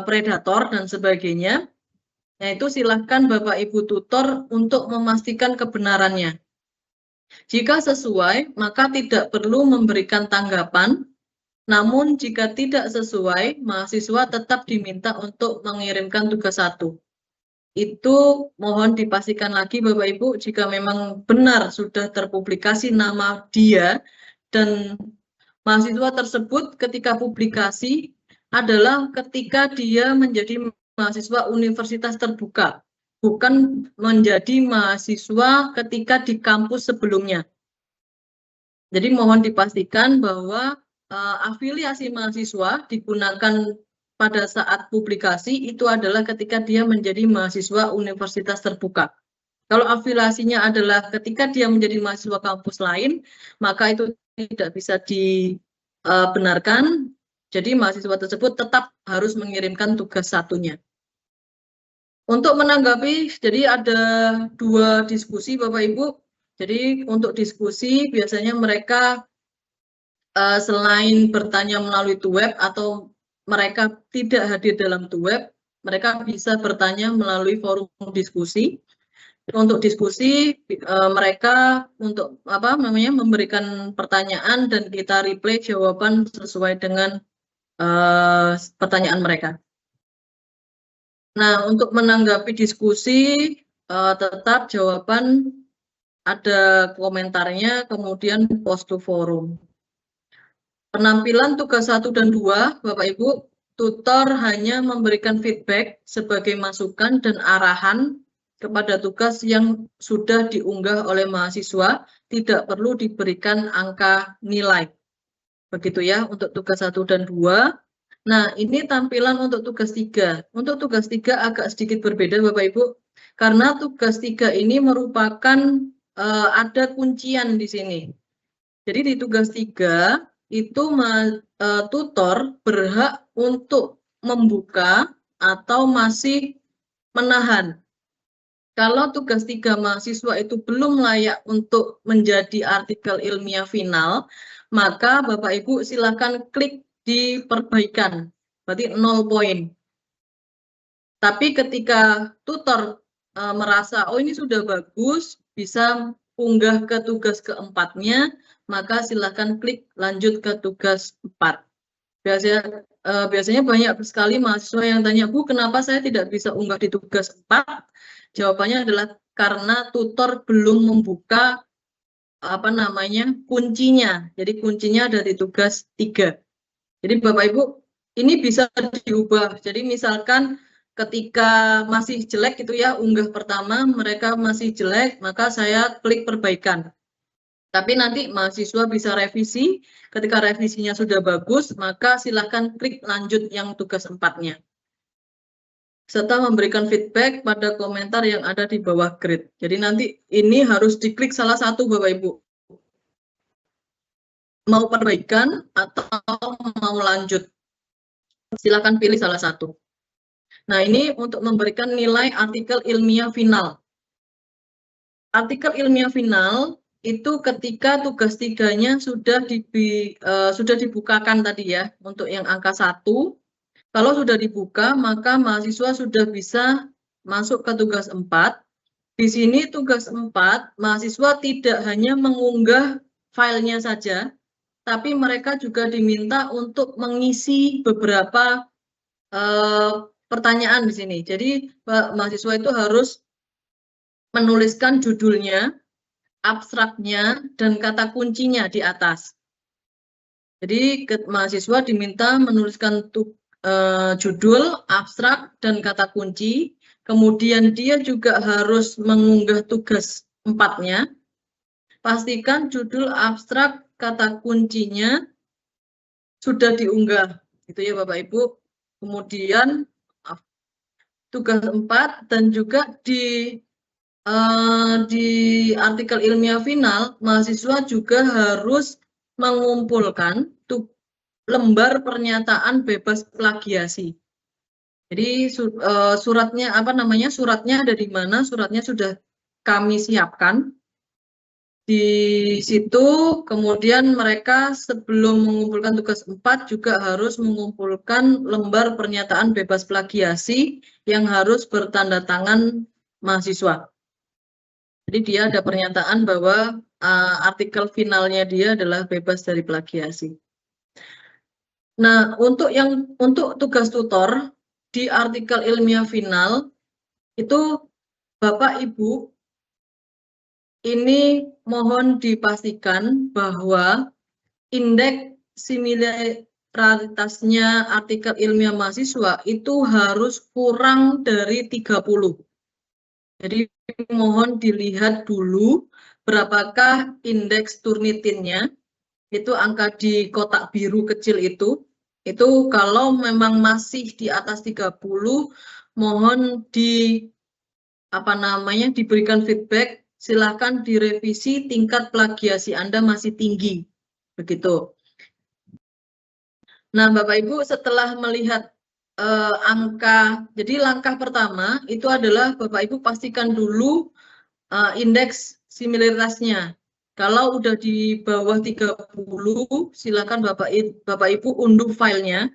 predator dan sebagainya. Nah, itu silahkan Bapak Ibu tutor untuk memastikan kebenarannya. Jika sesuai, maka tidak perlu memberikan tanggapan. Namun jika tidak sesuai, mahasiswa tetap diminta untuk mengirimkan tugas 1. Itu mohon dipastikan lagi Bapak Ibu, jika memang benar sudah terpublikasi nama dia dan mahasiswa tersebut ketika publikasi adalah ketika dia menjadi mahasiswa universitas terbuka, bukan menjadi mahasiswa ketika di kampus sebelumnya. Jadi mohon dipastikan bahwa afiliasi mahasiswa digunakan pada saat publikasi itu adalah ketika dia menjadi mahasiswa universitas terbuka. Kalau afiliasinya adalah ketika dia menjadi mahasiswa kampus lain, maka itu tidak bisa dibenarkan. Jadi mahasiswa tersebut tetap harus mengirimkan tugas 1-nya. Untuk menanggapi, jadi ada 2 diskusi Bapak Ibu. Jadi untuk diskusi biasanya mereka selain bertanya melalui web atau mereka tidak hadir dalam web, mereka bisa bertanya melalui forum diskusi. Untuk diskusi mereka untuk memberikan pertanyaan dan kita reply jawaban sesuai dengan pertanyaan mereka. Nah, untuk menanggapi diskusi, tetap jawaban ada komentarnya, kemudian post to forum. Penampilan tugas 1 dan 2, Bapak Ibu, tutor hanya memberikan feedback sebagai masukan dan arahan kepada tugas yang sudah diunggah oleh mahasiswa, tidak perlu diberikan angka nilai. Begitu ya untuk tugas 1 dan 2. Nah, ini tampilan untuk tugas 3. Untuk tugas 3 agak sedikit berbeda Bapak Ibu, karena tugas 3 ini merupakan ada kuncian di sini. Jadi di tugas 3 itu tutor berhak untuk membuka atau masih menahan. Kalau tugas 3 mahasiswa itu belum layak untuk menjadi artikel ilmiah final, maka Bapak Ibu silakan klik di perbaikan, berarti 0 poin. Tapi ketika tutor merasa, oh ini sudah bagus, bisa unggah ke tugas keempatnya, maka silakan klik lanjut ke tugas 4. Biasanya banyak sekali mahasiswa yang tanya, Bu, kenapa saya tidak bisa unggah di tugas 4? Jawabannya adalah karena tutor belum membuka kuncinya. Jadi kuncinya ada di tugas 3. Jadi Bapak Ibu, ini bisa diubah. Jadi misalkan ketika masih jelek gitu ya, unggah pertama mereka masih jelek, maka saya klik perbaikan. Tapi nanti mahasiswa bisa revisi, ketika revisinya sudah bagus, maka silakan klik lanjut yang tugas 4-nya. Serta memberikan feedback pada komentar yang ada di bawah grid. Jadi nanti ini harus diklik salah satu Bapak Ibu. Mau perbaikan atau mau lanjut. Silakan pilih salah satu. Nah, ini untuk memberikan nilai artikel ilmiah final. Artikel ilmiah final itu ketika tugas 3-nya sudah dibukakan tadi ya, untuk yang angka 1. Kalau sudah dibuka, maka mahasiswa sudah bisa masuk ke tugas 4. Di sini tugas 4, mahasiswa tidak hanya mengunggah filenya saja, tapi mereka juga diminta untuk mengisi beberapa pertanyaan di sini. Jadi mahasiswa itu harus menuliskan judulnya, abstraknya, dan kata kuncinya di atas. Jadi mahasiswa diminta menuliskan judul, abstrak, dan kata kunci. Kemudian dia juga harus mengunggah tugas 4-nya. Pastikan judul, abstrak, kata kuncinya sudah diunggah. Gitu ya Bapak Ibu. Kemudian tugas 4 dan juga di artikel ilmiah final, mahasiswa juga harus mengumpulkan lembar pernyataan bebas plagiasi. Jadi suratnya suratnya ada di mana? Suratnya sudah kami siapkan di situ. Kemudian mereka sebelum mengumpulkan tugas 4 juga harus mengumpulkan lembar pernyataan bebas plagiasi yang harus bertanda tangan mahasiswa. Jadi dia ada pernyataan bahwa artikel finalnya dia adalah bebas dari plagiasi. Nah, untuk tugas tutor di artikel ilmiah final itu Bapak Ibu ini mohon dipastikan bahwa indeks similaritasnya artikel ilmiah mahasiswa itu harus kurang dari 30. Jadi mohon dilihat dulu berapakah indeks Turnitinnya. Itu angka di kotak biru kecil itu kalau memang masih di atas 30, mohon diberikan feedback, silakan direvisi, tingkat plagiasi Anda masih tinggi, begitu. Nah, Bapak Ibu setelah melihat angka, jadi langkah pertama itu adalah Bapak Ibu pastikan dulu indeks similaritasnya. Kalau udah di bawah 30, silakan Bapak Ibu unduh filenya.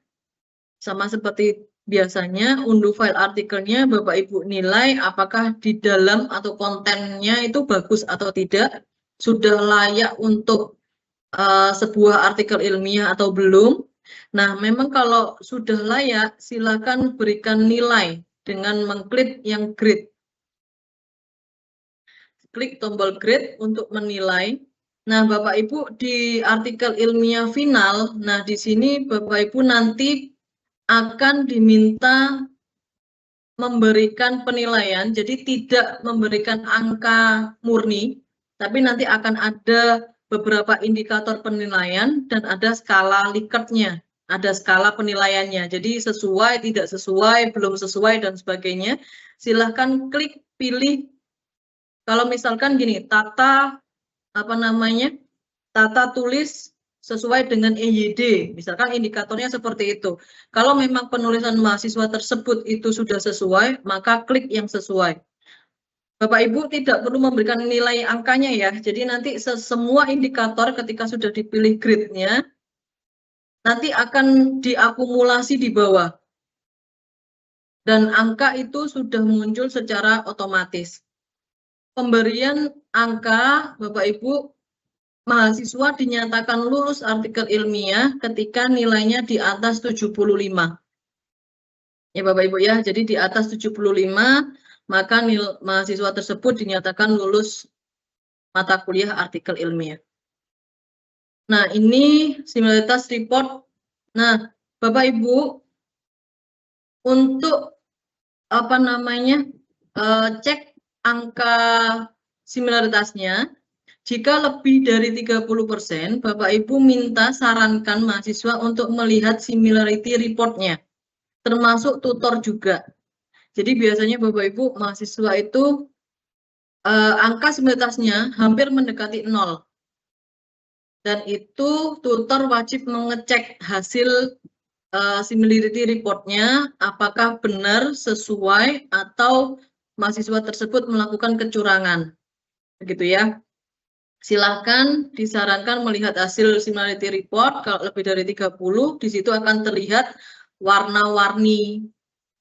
Sama seperti biasanya, unduh file artikelnya, Bapak Ibu nilai apakah di dalam atau kontennya itu bagus atau tidak, sudah layak untuk sebuah artikel ilmiah atau belum. Nah, memang kalau sudah layak, silakan berikan nilai dengan mengklik yang grade. Klik tombol grade untuk menilai. Nah, Bapak Ibu di artikel ilmiah final, nah di sini Bapak Ibu nanti akan diminta memberikan penilaian, jadi tidak memberikan angka murni, tapi nanti akan ada beberapa indikator penilaian dan ada skala Likert-nya, ada skala penilaiannya. Jadi sesuai, tidak sesuai, belum sesuai dan sebagainya. Silahkan klik pilih. Kalau misalkan gini, tata tulis sesuai dengan EYD, misalkan indikatornya seperti itu. Kalau memang penulisan mahasiswa tersebut itu sudah sesuai, maka klik yang sesuai. Bapak Ibu tidak perlu memberikan nilai angkanya ya, jadi nanti semua indikator ketika sudah dipilih grade-nya, nanti akan diakumulasi di bawah. Dan angka itu sudah muncul secara otomatis. Pemberian angka, Bapak Ibu, mahasiswa dinyatakan lulus artikel ilmiah ketika nilainya di atas 75. Ya Bapak Ibu ya, jadi di atas 75, maka mahasiswa tersebut dinyatakan lulus mata kuliah artikel ilmiah. Nah, ini similaritas report. Nah, Bapak Ibu, untuk cek angka similaritasnya, jika lebih dari 30%, Bapak Ibu minta sarankan mahasiswa untuk melihat similarity report-nya, termasuk tutor juga. Jadi biasanya Bapak Ibu mahasiswa itu angka similaritasnya hampir mendekati 0. Dan itu tutor wajib mengecek hasil similarity report-nya apakah benar, sesuai, atau mahasiswa tersebut melakukan kecurangan. Begitu ya. Silahkan disarankan melihat hasil similarity report. Kalau lebih dari 30, di situ akan terlihat warna-warni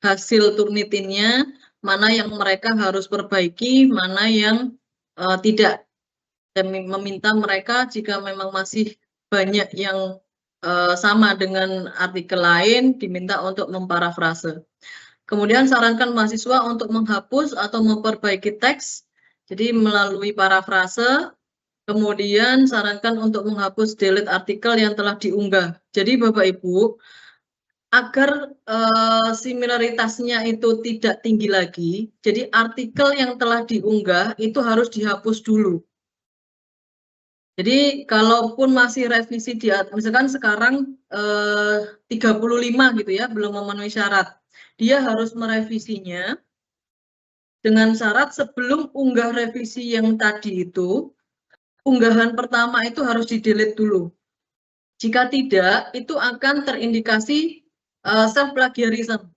hasil Turnitinnya, mana yang mereka harus perbaiki, mana yang tidak. Dan meminta mereka jika memang masih banyak yang sama dengan artikel lain, diminta untuk memparafrase. Kemudian sarankan mahasiswa untuk menghapus atau memperbaiki teks, jadi melalui parafrase. Kemudian sarankan untuk menghapus delete artikel yang telah diunggah. Jadi Bapak Ibu, agar similaritasnya itu tidak tinggi lagi, jadi artikel yang telah diunggah itu harus dihapus dulu. Jadi kalaupun masih revisi misalkan sekarang 35 gitu ya, belum memenuhi syarat, dia harus merevisinya dengan syarat sebelum unggah revisi yang tadi itu, unggahan pertama itu harus di-delete dulu. Jika tidak, itu akan terindikasi self-plagiarism.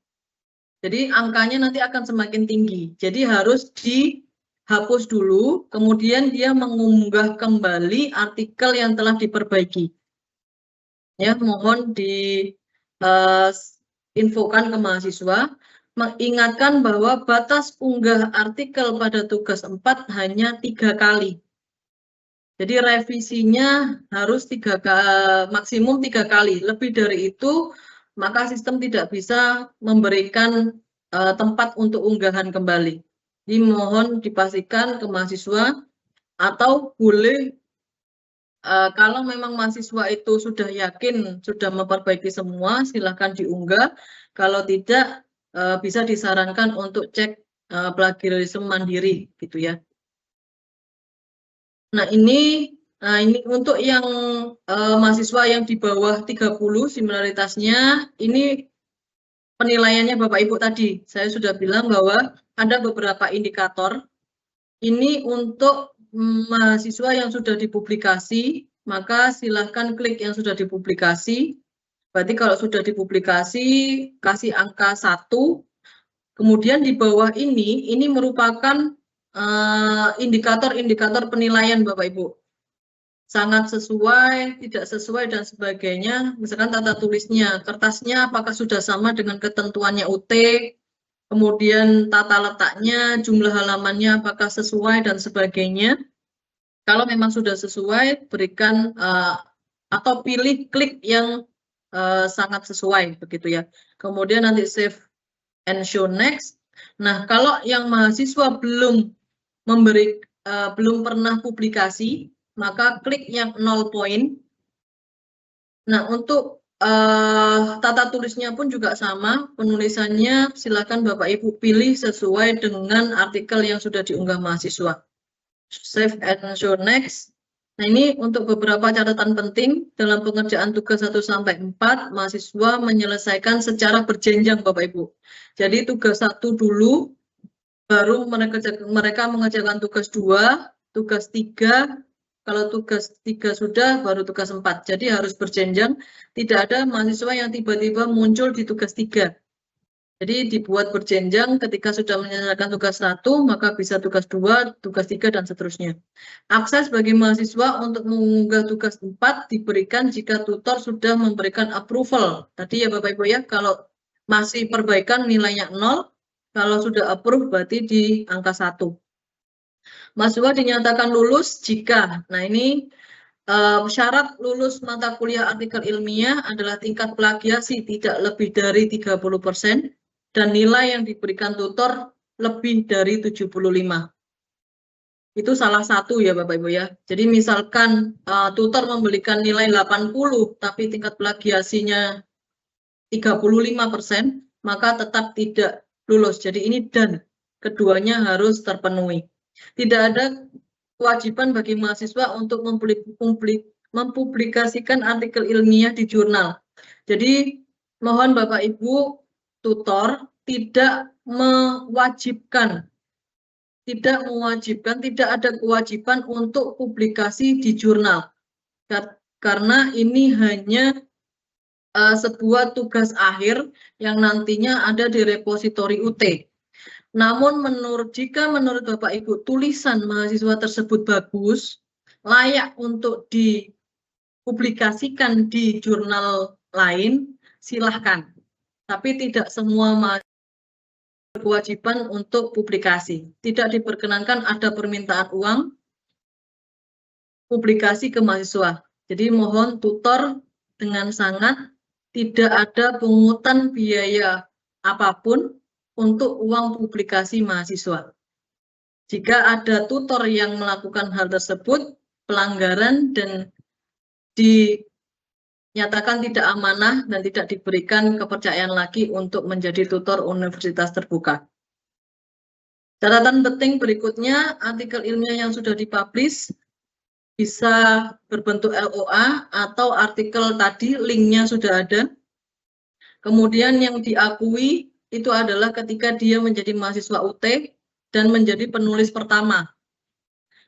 Jadi angkanya nanti akan semakin tinggi. Jadi harus dihapus dulu, kemudian dia mengunggah kembali artikel yang telah diperbaiki. Ya, mohon diinfokan ke mahasiswa, mengingatkan bahwa batas unggah artikel pada tugas 4 hanya 3 kali. Jadi revisinya harus maksimum 3 kali. Lebih dari itu, maka sistem tidak bisa memberikan tempat untuk unggahan kembali. Jadi mohon dipastikan ke mahasiswa, atau boleh kalau memang mahasiswa itu sudah yakin sudah memperbaiki semua, silakan diunggah. Kalau tidak, bisa disarankan untuk cek plagiarisme mandiri gitu ya. Nah, ini untuk yang mahasiswa yang di bawah 30 similaritasnya, ini penilaiannya Bapak Ibu tadi. Saya sudah bilang bahwa ada beberapa indikator. Ini untuk mahasiswa yang sudah dipublikasi, maka silahkan klik yang sudah dipublikasi. Berarti kalau sudah dipublikasi, kasih angka 1. Kemudian di bawah ini merupakan indikator-indikator penilaian Bapak Ibu. Sangat sesuai, tidak sesuai, dan sebagainya. Misalkan tata tulisnya, kertasnya apakah sudah sama dengan ketentuannya UT, kemudian tata letaknya, jumlah halamannya apakah sesuai, dan sebagainya. Kalau memang sudah sesuai, berikan atau pilih klik yang sangat sesuai, begitu ya. Kemudian nanti save and show next. Nah, kalau yang mahasiswa belum pernah publikasi, maka klik yang 0 poin. Nah, untuk tata tulisnya pun juga sama, penulisannya silakan Bapak Ibu pilih sesuai dengan artikel yang sudah diunggah mahasiswa. Save and show next. Nah, ini untuk beberapa catatan penting dalam pengerjaan tugas 1-4, mahasiswa menyelesaikan secara berjenjang Bapak Ibu. Jadi tugas 1 dulu, baru mereka mengerjakan tugas 2, tugas 3, kalau tugas 3 sudah, baru tugas 4. Jadi harus berjenjang, tidak ada mahasiswa yang tiba-tiba muncul di tugas 3. Jadi dibuat berjenjang, ketika sudah menyelesaikan tugas 1, maka bisa tugas 2, tugas 3, dan seterusnya. Akses bagi mahasiswa untuk mengunggah tugas 4 diberikan jika tutor sudah memberikan approval. Tadi ya Bapak Ibu ya, kalau masih perbaikan nilainya 0, kalau sudah approve berarti di angka 1. Mahasiswa dinyatakan lulus jika, nah ini syarat lulus mata kuliah artikel ilmiah adalah tingkat plagiasi tidak lebih dari 30% dan nilai yang diberikan tutor lebih dari 75. Itu salah satu ya Bapak Ibu ya. Jadi misalkan tutor memberikan nilai 80 tapi tingkat plagiasinya 35%, maka tetap tidak lulus. Jadi ini dan keduanya harus terpenuhi. Tidak ada kewajiban bagi mahasiswa untuk mempublikasikan artikel ilmiah di jurnal. Jadi mohon Bapak Ibu tutor tidak mewajibkan, tidak ada kewajiban untuk publikasi di jurnal. Karena ini hanya sebuah tugas akhir yang nantinya ada di repositori UT. Namun jika menurut Bapak Ibu tulisan mahasiswa tersebut bagus, layak untuk dipublikasikan di jurnal lain, silahkan. Tapi tidak semua mahasiswa berkewajiban untuk publikasi. Tidak diperkenankan ada permintaan uang publikasi ke mahasiswa. Jadi mohon tutor dengan sangat tidak ada pungutan biaya apapun untuk uang publikasi mahasiswa. Jika ada tutor yang melakukan hal tersebut, pelanggaran dan dinyatakan tidak amanah dan tidak diberikan kepercayaan lagi untuk menjadi tutor universitas terbuka. Catatan penting berikutnya, artikel ilmiah yang sudah dipublish bisa berbentuk LOA atau artikel tadi linknya sudah ada. Kemudian yang diakui itu adalah ketika dia menjadi mahasiswa UT dan menjadi penulis pertama.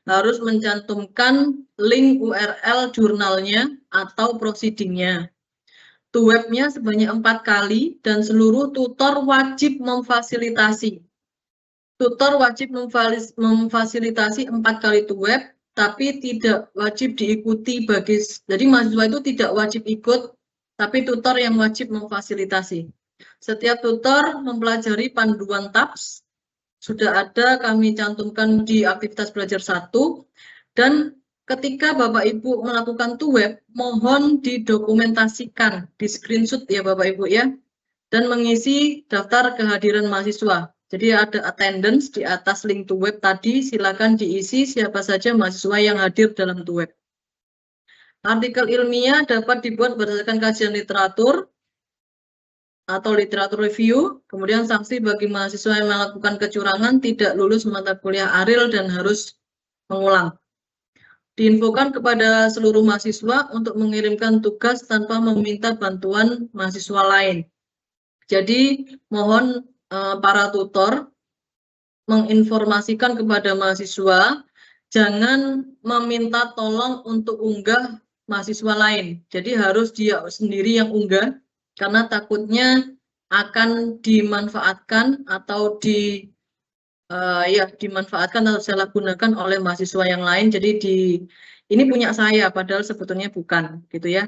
Harus mencantumkan link URL jurnalnya atau proceedingnya. To webnya sebanyak 4 kali dan seluruh tutor wajib memfasilitasi. Tutor wajib memfasilitasi 4 kali to web, tapi tidak wajib diikuti jadi mahasiswa itu tidak wajib ikut, tapi tutor yang wajib memfasilitasi. Setiap tutor mempelajari panduan TAPS, sudah ada kami cantumkan di aktivitas belajar 1, dan ketika Bapak Ibu melakukan to web, mohon didokumentasikan, di screenshot ya Bapak Ibu ya, dan mengisi daftar kehadiran mahasiswa. Jadi ada attendance di atas link to web tadi, silakan diisi siapa saja mahasiswa yang hadir dalam to web. Artikel ilmiah dapat dibuat berdasarkan kajian literatur atau literatur review, kemudian sanksi bagi mahasiswa yang melakukan kecurangan tidak lulus mata kuliah ARIL dan harus mengulang. Diinfokan kepada seluruh mahasiswa untuk mengirimkan tugas tanpa meminta bantuan mahasiswa lain. Jadi mohon para tutor menginformasikan kepada mahasiswa, jangan meminta tolong untuk unggah mahasiswa lain. Jadi harus dia sendiri yang unggah, karena takutnya akan dimanfaatkan atau dimanfaatkan atau disalahgunakan oleh mahasiswa yang lain. Jadi ini punya saya, padahal sebetulnya bukan, gitu ya.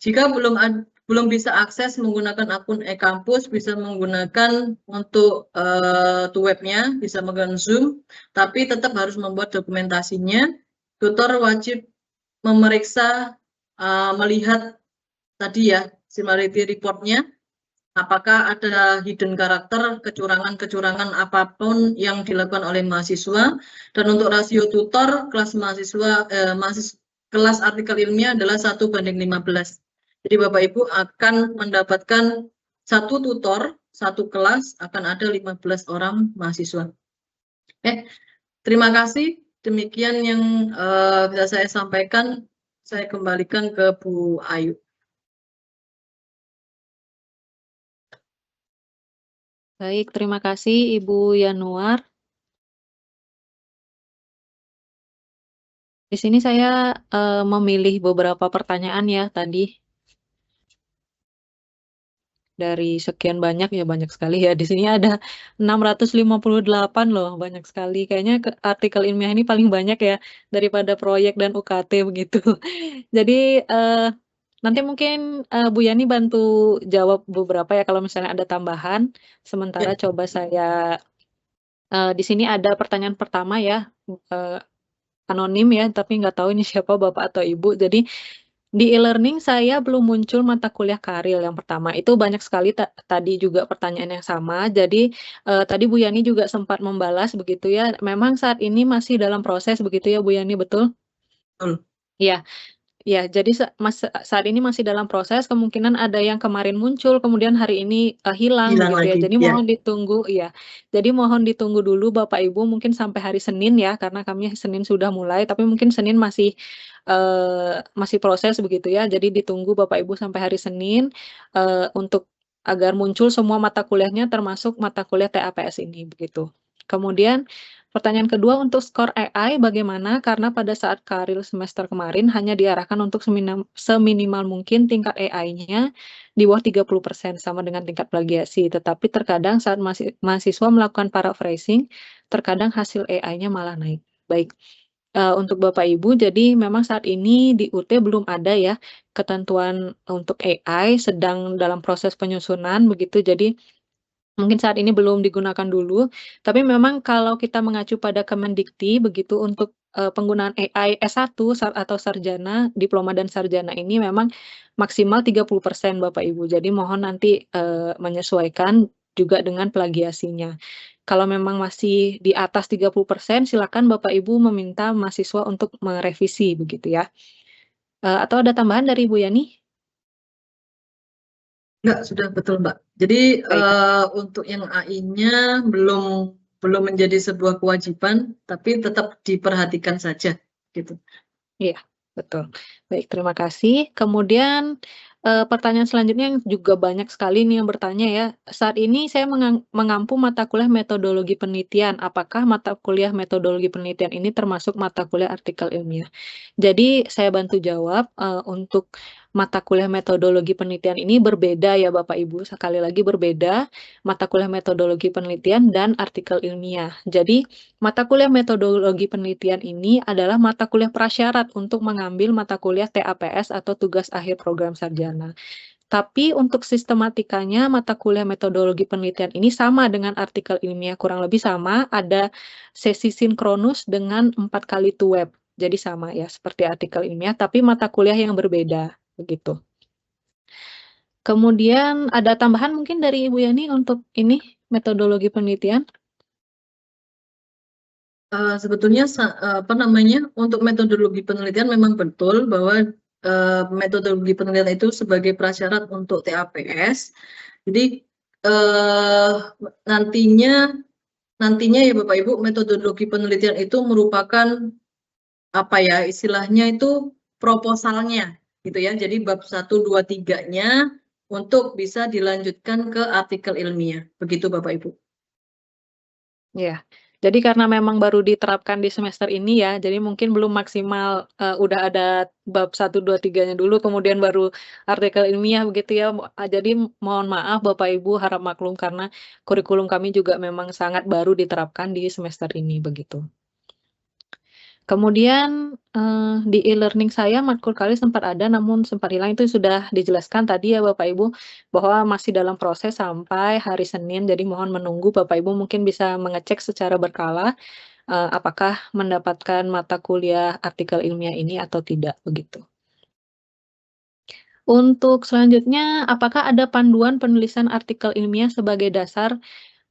Jika belum bisa akses menggunakan akun e-kampus, bisa menggunakan untuk to webnya, bisa menggunakan Zoom, tapi tetap harus membuat dokumentasinya. Tutor wajib memeriksa, melihat tadi ya, similarity report-nya, apakah ada hidden karakter, kecurangan-kecurangan apapun yang dilakukan oleh mahasiswa. Dan untuk rasio tutor kelas mahasiswa kelas artikel ilmiah adalah 1:15. Jadi Bapak Ibu akan mendapatkan satu tutor, satu kelas akan ada 15 orang mahasiswa. Terima kasih. Demikian yang bisa saya sampaikan. Saya kembalikan ke Bu Ayu. Baik, terima kasih Ibu Yanuar. Di sini saya memilih beberapa pertanyaan ya tadi. Dari sekian banyak ya banyak sekali ya. Di sini ada 658 loh, banyak sekali. Kayaknya artikel ilmiah ini paling banyak ya daripada proyek dan UKT begitu. Jadi nanti mungkin Bu Yani bantu jawab beberapa ya kalau misalnya ada tambahan. Sementara Ya. coba saya di sini ada pertanyaan pertama ya, anonim ya, tapi nggak tahu ini siapa Bapak atau Ibu. Jadi di e-learning saya belum muncul mata kuliah karir yang pertama. Itu banyak sekali tadi juga pertanyaan yang sama. Jadi tadi Bu Yani juga sempat membalas begitu ya. Memang saat ini masih dalam proses begitu ya Bu Yani, betul? Betul. Iya. Ya, jadi saat ini masih dalam proses, kemungkinan ada yang kemarin muncul, kemudian hari ini hilang Hilang begitu ya. lagi. Jadi Ya. mohon ditunggu, iya. Jadi mohon ditunggu dulu Bapak Ibu mungkin sampai hari Senin ya, karena kami Senin sudah mulai, tapi mungkin Senin masih proses begitu ya. Jadi ditunggu Bapak Ibu sampai hari Senin untuk agar muncul semua mata kuliahnya termasuk mata kuliah TAPS ini begitu. Kemudian pertanyaan kedua untuk skor AI bagaimana? Karena pada saat karir semester kemarin hanya diarahkan untuk seminimal mungkin tingkat AI-nya di bawah 30% sama dengan tingkat plagiasi. Tetapi terkadang saat mahasiswa melakukan paraphrasing, terkadang hasil AI-nya malah naik. Baik, untuk Bapak Ibu, jadi memang saat ini di UT belum ada ya ketentuan untuk AI, sedang dalam proses penyusunan begitu. Jadi mungkin saat ini belum digunakan dulu, tapi memang kalau kita mengacu pada Kemendikti begitu untuk, penggunaan AI S1 atau sarjana, diploma dan sarjana ini memang maksimal 30% Bapak Ibu. Jadi mohon nanti, menyesuaikan juga dengan plagiasinya. Kalau memang masih di atas 30% silakan Bapak Ibu meminta mahasiswa untuk merevisi begitu ya. Atau ada tambahan dari Ibu Yani? Enggak, sudah betul, Mbak. Jadi Baik. untuk yang AI-nya belum menjadi sebuah kewajiban, tapi tetap diperhatikan saja, gitu. Iya, betul. Baik, terima kasih. Kemudian, pertanyaan selanjutnya yang juga banyak sekali nih yang bertanya ya, saat ini saya mengampu mata kuliah metodologi penelitian, apakah mata kuliah metodologi penelitian ini termasuk mata kuliah artikel ilmiah? Jadi saya bantu jawab, untuk mata kuliah metodologi penelitian ini berbeda ya Bapak Ibu, sekali lagi berbeda, mata kuliah metodologi penelitian dan artikel ilmiah. Jadi mata kuliah metodologi penelitian ini adalah mata kuliah prasyarat untuk mengambil mata kuliah TAPS atau tugas akhir program sarjana. Tapi untuk sistematikanya mata kuliah metodologi penelitian ini sama dengan artikel ilmiah, kurang lebih sama, ada sesi sinkronus dengan 4 kali tuweb. Jadi sama ya, seperti artikel ilmiah, tapi mata kuliah yang berbeda, begitu. Kemudian ada tambahan mungkin dari Ibu Yani untuk ini, metodologi penelitian? Sebetulnya untuk metodologi penelitian memang betul bahwa metodologi penelitian itu sebagai prasyarat untuk TAPS. Jadi nantinya ya Bapak Ibu, metodologi penelitian itu merupakan apa ya istilahnya itu proposalnya gitu ya. Jadi bab 1, 2, 3-nya untuk bisa dilanjutkan ke artikel ilmiah. Begitu Bapak Ibu. Iya. Jadi karena memang baru diterapkan di semester ini ya, jadi mungkin belum maksimal, udah ada bab 1, 2, 3-nya dulu, kemudian baru artikel ilmiah begitu ya. Jadi mohon maaf Bapak Ibu, harap maklum karena kurikulum kami juga memang sangat baru diterapkan di semester ini, begitu. Kemudian, di e-learning saya matkul karir sempat ada namun sempat hilang, itu sudah dijelaskan tadi ya Bapak Ibu, bahwa masih dalam proses sampai hari Senin, jadi mohon menunggu Bapak Ibu mungkin bisa mengecek secara berkala, apakah mendapatkan mata kuliah artikel ilmiah ini atau tidak, begitu. Untuk selanjutnya, apakah ada panduan penulisan artikel ilmiah sebagai dasar,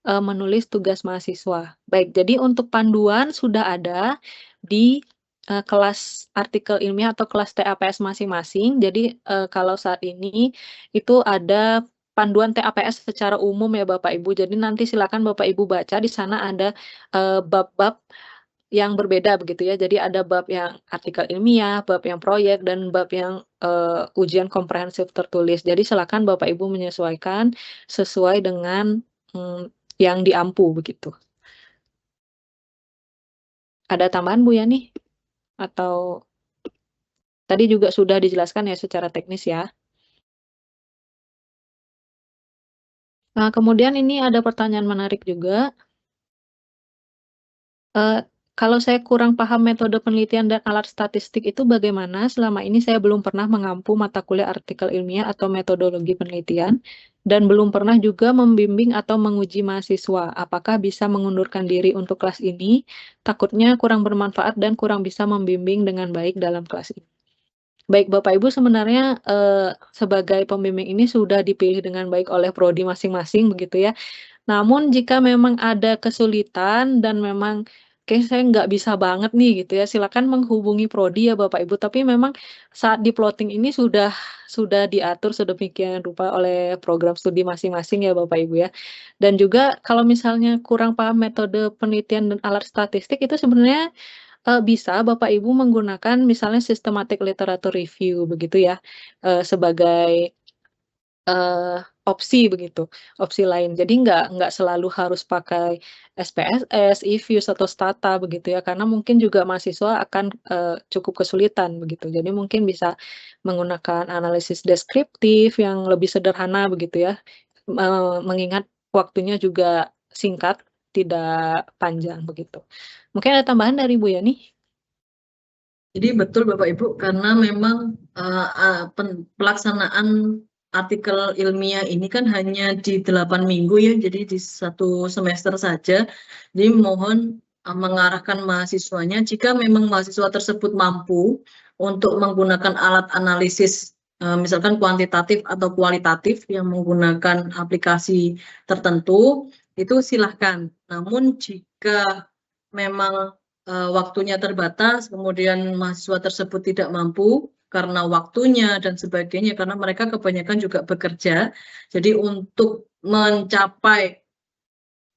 menulis tugas mahasiswa? Baik, jadi untuk panduan sudah ada di, kelas artikel ilmiah atau kelas TAPS masing-masing. Jadi, kalau saat ini itu ada panduan TAPS secara umum ya Bapak Ibu. Jadi nanti silakan Bapak Ibu baca di sana ada, bab-bab yang berbeda begitu ya. Jadi ada bab yang artikel ilmiah, bab yang proyek, dan bab yang, ujian komprehensif tertulis. Jadi silakan Bapak Ibu menyesuaikan sesuai dengan, yang diampu begitu. Ada tambahan Bu Yani? Atau tadi juga sudah dijelaskan ya secara teknis ya? Nah, kemudian ini ada pertanyaan menarik juga. Kalau saya kurang paham metode penelitian dan alat statistik itu bagaimana? Selama ini saya belum pernah mengampu mata kuliah artikel ilmiah atau metodologi penelitian, dan belum pernah juga membimbing atau menguji mahasiswa. Apakah bisa mengundurkan diri untuk kelas ini? Takutnya kurang bermanfaat dan kurang bisa membimbing dengan baik dalam kelas ini. Baik Bapak Ibu, sebenarnya, sebagai pembimbing ini sudah dipilih dengan baik oleh prodi masing-masing begitu ya. Namun jika memang ada kesulitan dan memang, "Kayaknya saya nggak bisa banget nih," gitu ya, silakan menghubungi prodi ya Bapak Ibu. Tapi memang saat di-plotting ini sudah diatur sedemikian rupa oleh program studi masing-masing ya Bapak Ibu ya. Dan juga kalau misalnya kurang paham metode penelitian dan alat statistik itu sebenarnya, bisa Bapak Ibu menggunakan misalnya systematic literature review begitu ya, sebagai opsi begitu, opsi lain. Jadi nggak selalu harus pakai SPSS, e-Views, atau Stata begitu ya, karena mungkin juga mahasiswa akan, cukup kesulitan begitu. Jadi mungkin bisa menggunakan analisis deskriptif yang lebih sederhana begitu ya, mengingat waktunya juga singkat, tidak panjang begitu. Mungkin ada tambahan dari Bu Yani? Jadi betul Bapak Ibu, karena memang pelaksanaan artikel ilmiah ini kan hanya di 8 minggu ya, jadi di 1 semester saja. Jadi mohon mengarahkan mahasiswanya, jika memang mahasiswa tersebut mampu untuk menggunakan alat analisis, misalkan kuantitatif atau kualitatif yang menggunakan aplikasi tertentu, itu silahkan. Namun jika memang waktunya terbatas, kemudian mahasiswa tersebut tidak mampu karena waktunya dan sebagainya, karena mereka kebanyakan juga bekerja. Jadi untuk mencapai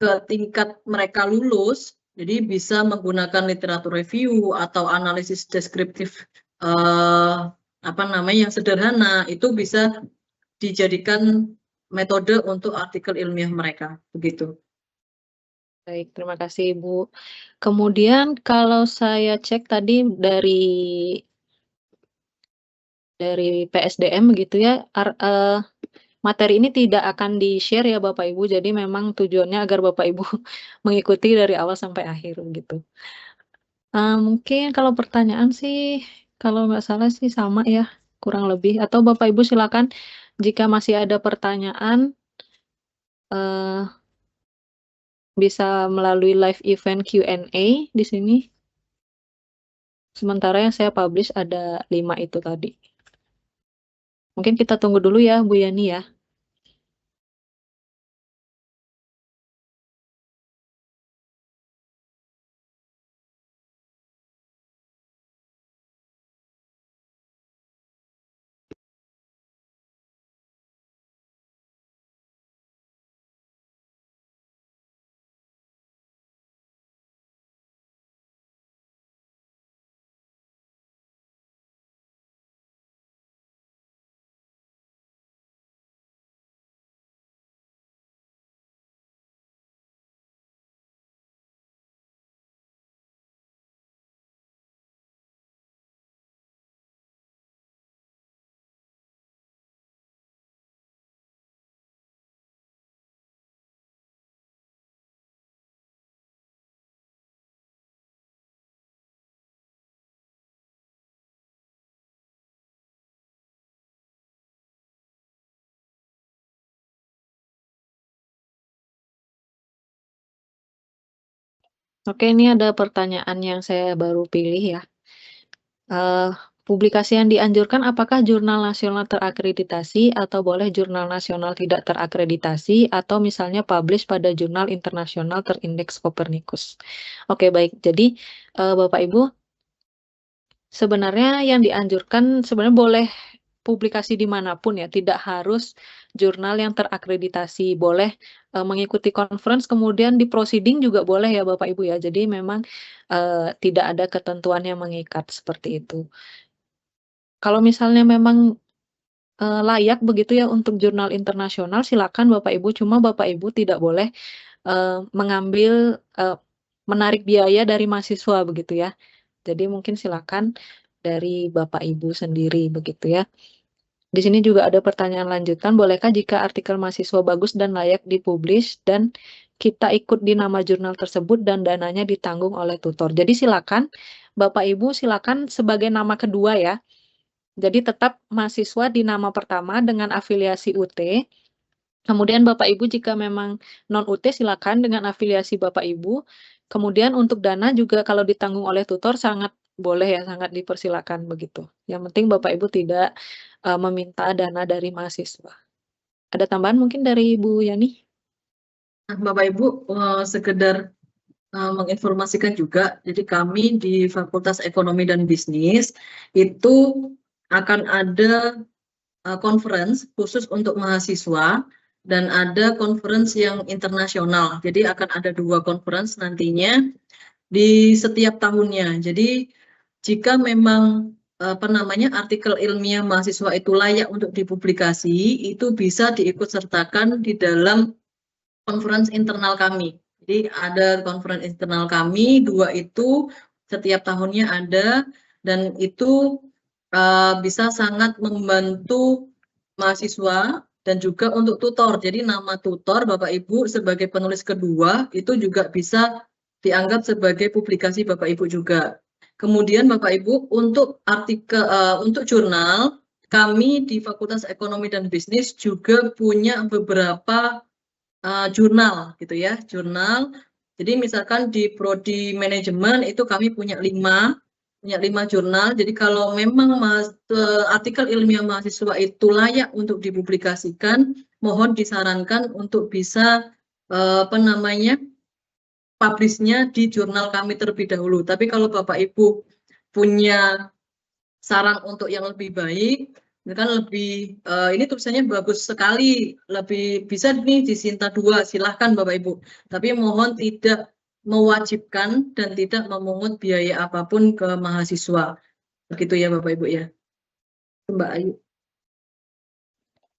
ke tingkat mereka lulus, jadi bisa menggunakan literatur review atau analisis deskriptif apa namanya yang sederhana, itu bisa dijadikan metode untuk artikel ilmiah mereka, begitu. Baik, terima kasih Ibu. Kemudian kalau saya cek tadi dari PSDM gitu ya, materi ini tidak akan di-share ya Bapak Ibu, jadi memang tujuannya agar Bapak Ibu mengikuti dari awal sampai akhir gitu. Mungkin kalau pertanyaan sih, kalau nggak salah sih sama ya, kurang lebih, atau Bapak Ibu silakan jika masih ada pertanyaan, eee, bisa melalui live event Q&A di sini. Sementara yang saya publish ada 5 itu tadi. Mungkin kita tunggu dulu ya Bu Yani ya. Oke, ini ada pertanyaan yang saya baru pilih ya. Publikasi yang dianjurkan apakah jurnal nasional terakreditasi atau boleh jurnal nasional tidak terakreditasi atau misalnya publish pada jurnal internasional terindeks Copernicus. Oke, baik. Jadi, Bapak Ibu, sebenarnya yang dianjurkan sebenarnya boleh publikasi di manapun ya, tidak harus jurnal yang terakreditasi. Boleh, mengikuti conference kemudian di proceeding juga boleh ya Bapak Ibu ya. Jadi memang, tidak ada ketentuan yang mengikat seperti itu. Kalau misalnya memang, layak begitu ya untuk jurnal internasional silakan Bapak Ibu, cuma Bapak Ibu tidak boleh, mengambil, menarik biaya dari mahasiswa begitu ya. Jadi mungkin silakan dari Bapak Ibu sendiri begitu ya. Di sini juga ada pertanyaan lanjutan, bolehkah jika artikel mahasiswa bagus dan layak dipublish dan kita ikut di nama jurnal tersebut dan dananya ditanggung oleh tutor? Jadi silakan, Bapak Ibu silakan sebagai nama kedua ya. Jadi tetap mahasiswa di nama pertama dengan afiliasi UT, kemudian Bapak Ibu jika memang non-UT silakan dengan afiliasi Bapak Ibu, kemudian untuk dana juga kalau ditanggung oleh tutor sangat boleh ya, sangat dipersilakan begitu. Yang penting Bapak Ibu tidak, meminta dana dari mahasiswa. Ada tambahan mungkin dari Ibu Yani? Nah, Bapak Ibu, sekedar menginformasikan juga, jadi kami di Fakultas Ekonomi dan Bisnis itu akan ada conference khusus untuk mahasiswa dan ada conference yang internasional. Jadi akan ada 2 conference nantinya di setiap tahunnya. Jadi jika memang artikel ilmiah mahasiswa itu layak untuk dipublikasi, itu bisa diikut sertakan di dalam conference internal kami. Jadi ada conference internal kami, 2 itu setiap tahunnya ada, dan itu bisa sangat membantu mahasiswa dan juga untuk tutor. Jadi nama tutor Bapak Ibu sebagai penulis kedua itu juga bisa dianggap sebagai publikasi Bapak Ibu juga. Kemudian Bapak Ibu untuk untuk jurnal, kami di Fakultas Ekonomi dan Bisnis juga punya beberapa jurnal gitu ya, jurnal. Jadi misalkan di prodi manajemen itu kami punya 5 jurnal. Jadi kalau memang artikel ilmiah mahasiswa itu layak untuk dipublikasikan, mohon disarankan untuk bisa publish-nya di jurnal kami terlebih dahulu. Tapi kalau Bapak Ibu punya saran untuk yang lebih baik, kan lebih ini tulisannya bagus sekali, lebih bisa nih disinta 2, silahkan Bapak Ibu. Tapi mohon tidak mewajibkan dan tidak memungut biaya apapun ke mahasiswa. Begitu ya Bapak Ibu ya. Mbak Ayu.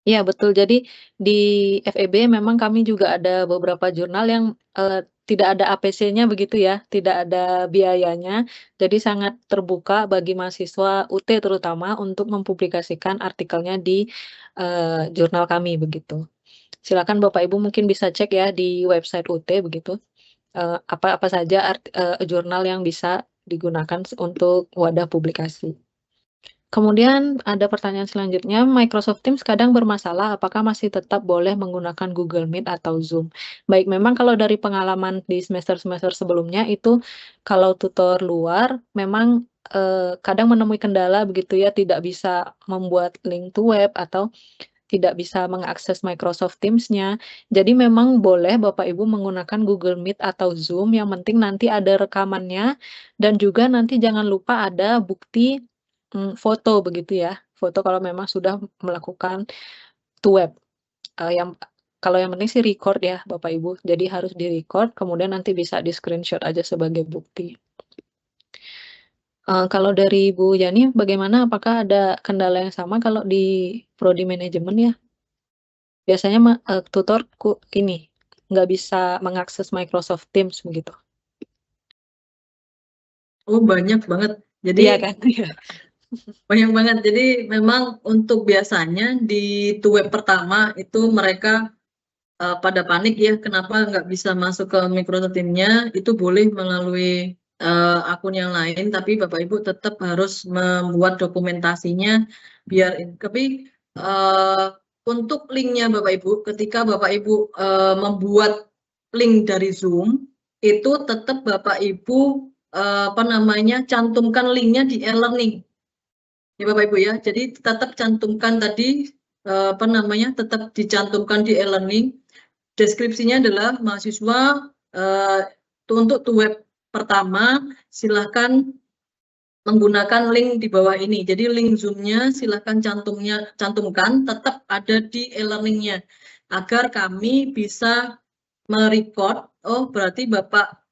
Iya betul, jadi di FEB memang kami juga ada beberapa jurnal yang, tidak ada APC-nya begitu ya, tidak ada biayanya, jadi sangat terbuka bagi mahasiswa UT terutama untuk mempublikasikan artikelnya di, jurnal kami begitu. Silakan Bapak Ibu mungkin bisa cek ya di website UT begitu, apa saja jurnal yang bisa digunakan untuk wadah publikasi. Kemudian ada pertanyaan selanjutnya, Microsoft Teams kadang bermasalah, apakah masih tetap boleh menggunakan Google Meet atau Zoom? Baik, memang kalau dari pengalaman di semester-semester sebelumnya itu kalau tutor luar memang, kadang menemui kendala begitu ya, tidak bisa membuat link to web atau tidak bisa mengakses Microsoft Teams-nya. Jadi memang boleh Bapak Ibu menggunakan Google Meet atau Zoom, yang penting nanti ada rekamannya dan juga nanti jangan lupa ada bukti foto begitu ya, foto kalau memang sudah melakukan to web, yang kalau yang penting sih record ya Bapak Ibu, jadi harus di-record kemudian nanti bisa di-screenshot aja sebagai bukti. Kalau dari Ibu Yani bagaimana? Apakah ada kendala yang sama kalau di prodi manajemen ya? Biasanya tutor ini, nggak bisa mengakses Microsoft Teams begitu. Oh banyak banget. Jadi Iya kan? Iya. banyak banget. Jadi memang untuk biasanya di web pertama itu mereka pada panik ya, kenapa nggak bisa masuk ke Microsoft Teams-nya, itu boleh melalui akun yang lain, tapi Bapak Ibu tetap harus membuat dokumentasinya tapi untuk linknya Bapak Ibu, ketika Bapak Ibu membuat link dari Zoom, itu tetap Bapak Ibu cantumkan linknya di e-learning. ya Bapak Ibu ya. Jadi tetap cantumkan tadi tetap dicantumkan di e-learning. Deskripsinya adalah mahasiswa untuk web pertama silahkan menggunakan link di bawah ini. Jadi link Zoom-nya silahkan cantumkan tetap ada di e-learning-nya agar kami bisa merecord. Oh berarti Bapak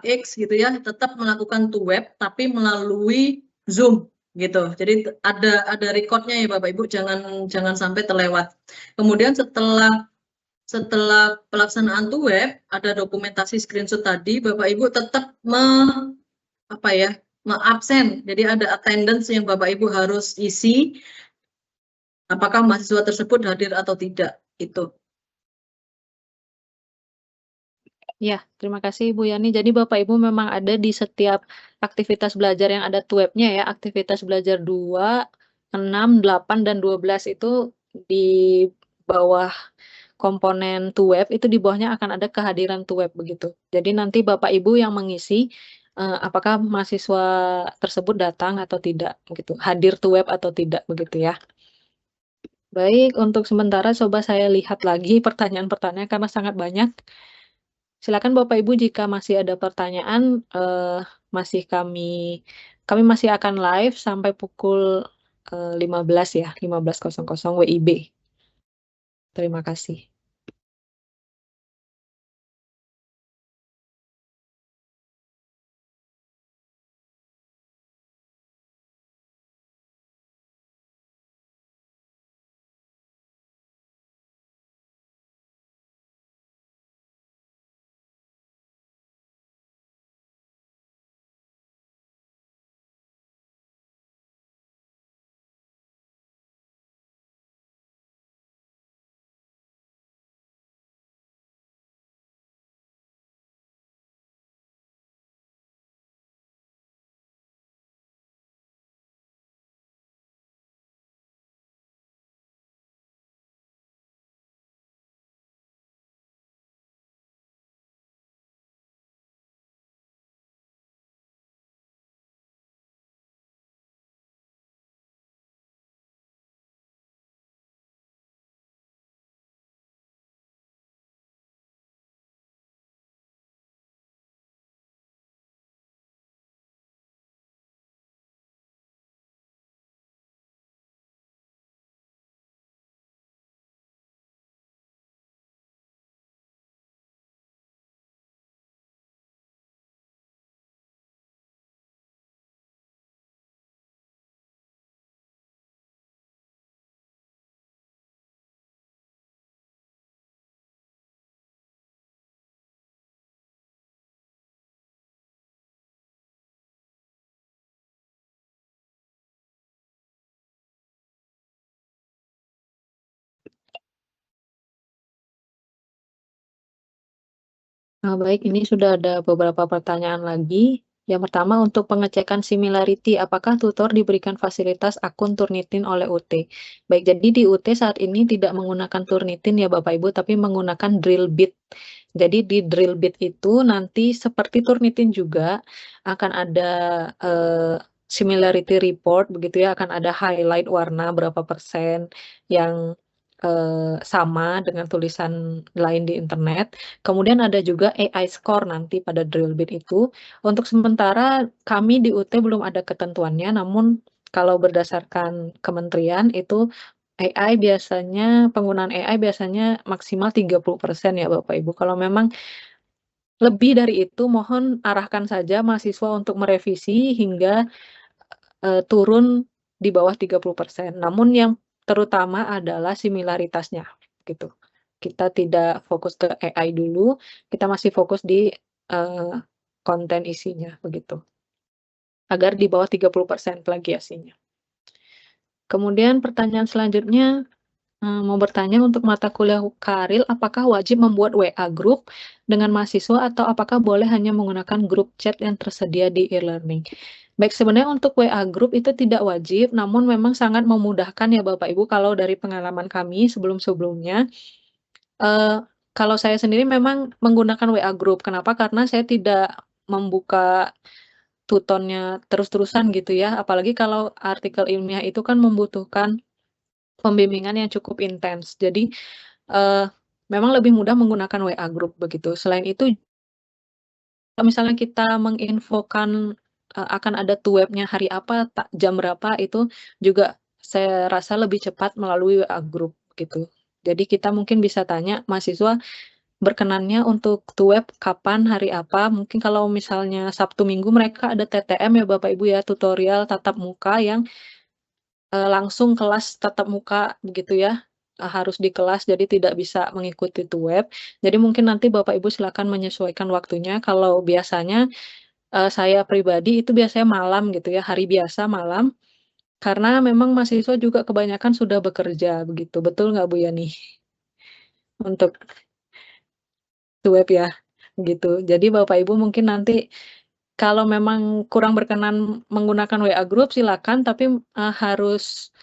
X gitu ya tetap melakukan to web tapi melalui Zoom gitu. Jadi ada recordnya ya Bapak Ibu, jangan sampai terlewat. Kemudian setelah pelaksanaan to web ada dokumentasi screenshot tadi, Bapak Ibu tetap absen. Jadi ada attendance yang Bapak Ibu harus isi. Apakah mahasiswa tersebut hadir atau tidak itu. Ya, terima kasih Ibu Yani. Jadi Bapak Ibu memang ada di setiap aktivitas belajar yang ada to web-nya ya. Aktivitas belajar 2, 6, 8, dan 12 itu di bawah komponen to web, itu di bawahnya akan ada kehadiran to web begitu. Jadi nanti Bapak Ibu yang mengisi apakah mahasiswa tersebut datang atau tidak begitu, hadir to web atau tidak begitu ya. Baik, untuk sementara coba saya lihat lagi pertanyaan-pertanyaan karena sangat banyak. Silakan Bapak Ibu jika masih ada pertanyaan, masih kami masih akan live sampai pukul 15 ya, 15.00 WIB. Terima kasih. Nah, baik, ini sudah ada beberapa pertanyaan lagi. Yang pertama, untuk pengecekan similarity, apakah tutor diberikan fasilitas akun Turnitin oleh UT? Baik, jadi di UT saat ini tidak menggunakan Turnitin ya Bapak Ibu, tapi menggunakan Drillbit. Jadi di Drillbit itu nanti seperti Turnitin juga akan ada similarity report, begitu ya, akan ada highlight warna berapa persen yang sama dengan tulisan lain di internet. Kemudian ada juga AI score nanti pada Drillbit itu. Untuk sementara kami di UT belum ada ketentuannya, namun kalau berdasarkan kementerian itu penggunaan AI biasanya maksimal 30% ya Bapak Ibu. Kalau memang lebih dari itu mohon arahkan saja mahasiswa untuk merevisi hingga turun di bawah 30%. Namun yang terutama adalah similaritasnya, gitu. Kita tidak fokus ke AI dulu, kita masih fokus di konten isinya, begitu. Agar di bawah 30% plagiasinya. Kemudian pertanyaan selanjutnya, mau bertanya untuk mata kuliah Karil, apakah wajib membuat WA group dengan mahasiswa atau apakah boleh hanya menggunakan grup chat yang tersedia di e-learning? Baik, sebenarnya untuk WA group itu tidak wajib, namun memang sangat memudahkan ya Bapak Ibu kalau dari pengalaman kami sebelum-sebelumnya. Kalau saya sendiri memang menggunakan WA group. Kenapa? Karena saya tidak membuka tutonnya terus-terusan gitu ya, apalagi kalau artikel ilmiah itu kan membutuhkan pembimbingan yang cukup intens. Jadi, eee, memang lebih mudah menggunakan WA group begitu. Selain itu, kalau misalnya kita menginfokan, akan ada webnya hari apa, jam berapa, itu juga saya rasa lebih cepat melalui WA group gitu. Jadi kita mungkin bisa tanya mahasiswa berkenannya untuk web kapan, hari apa, mungkin kalau misalnya Sabtu Minggu mereka ada TTM ya Bapak Ibu ya, tutorial tatap muka yang langsung kelas tatap muka begitu ya, harus di kelas jadi tidak bisa mengikuti web. Jadi mungkin nanti Bapak Ibu silakan menyesuaikan waktunya, kalau biasanya, saya pribadi itu biasanya malam gitu ya, hari biasa malam, karena memang mahasiswa juga kebanyakan sudah bekerja begitu, betul nggak Bu Yani? Untuk web ya, gitu. Jadi Bapak Ibu mungkin nanti kalau memang kurang berkenan menggunakan WA group silakan, tapi, harus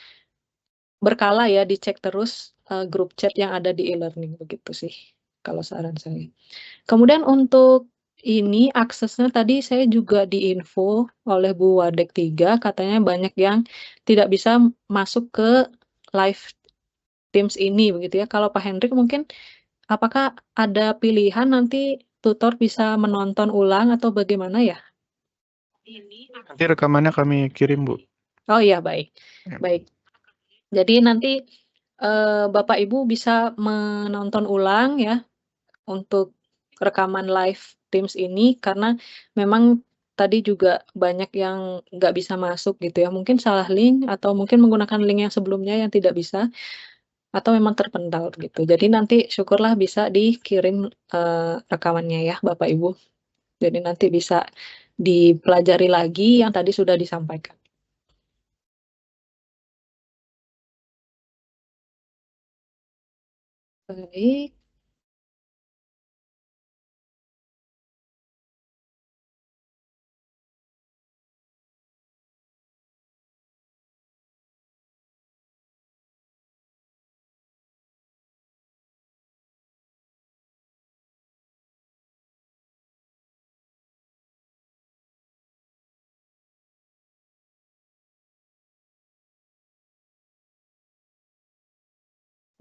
berkala ya, dicek terus, grup chat yang ada di e-learning, begitu sih, kalau saran saya. Kemudian untuk ini, aksesnya tadi saya juga diinfo oleh Bu Wadek 3, katanya banyak yang tidak bisa masuk ke live Teams ini, begitu ya. Kalau Pak Hendrik mungkin apakah ada pilihan nanti tutor bisa menonton ulang atau bagaimana ya? Nanti rekamannya kami kirim, Bu. Oh iya, baik. Ya. Baik. Jadi nanti, Bapak Ibu bisa menonton ulang ya, untuk rekaman live Teams ini, karena memang tadi juga banyak yang nggak bisa masuk gitu ya, mungkin salah link atau mungkin menggunakan link yang sebelumnya yang tidak bisa, atau memang terpental gitu. Jadi nanti syukurlah bisa dikirim, rekamannya ya Bapak Ibu. Jadi nanti bisa dipelajari lagi yang tadi sudah disampaikan. Baik.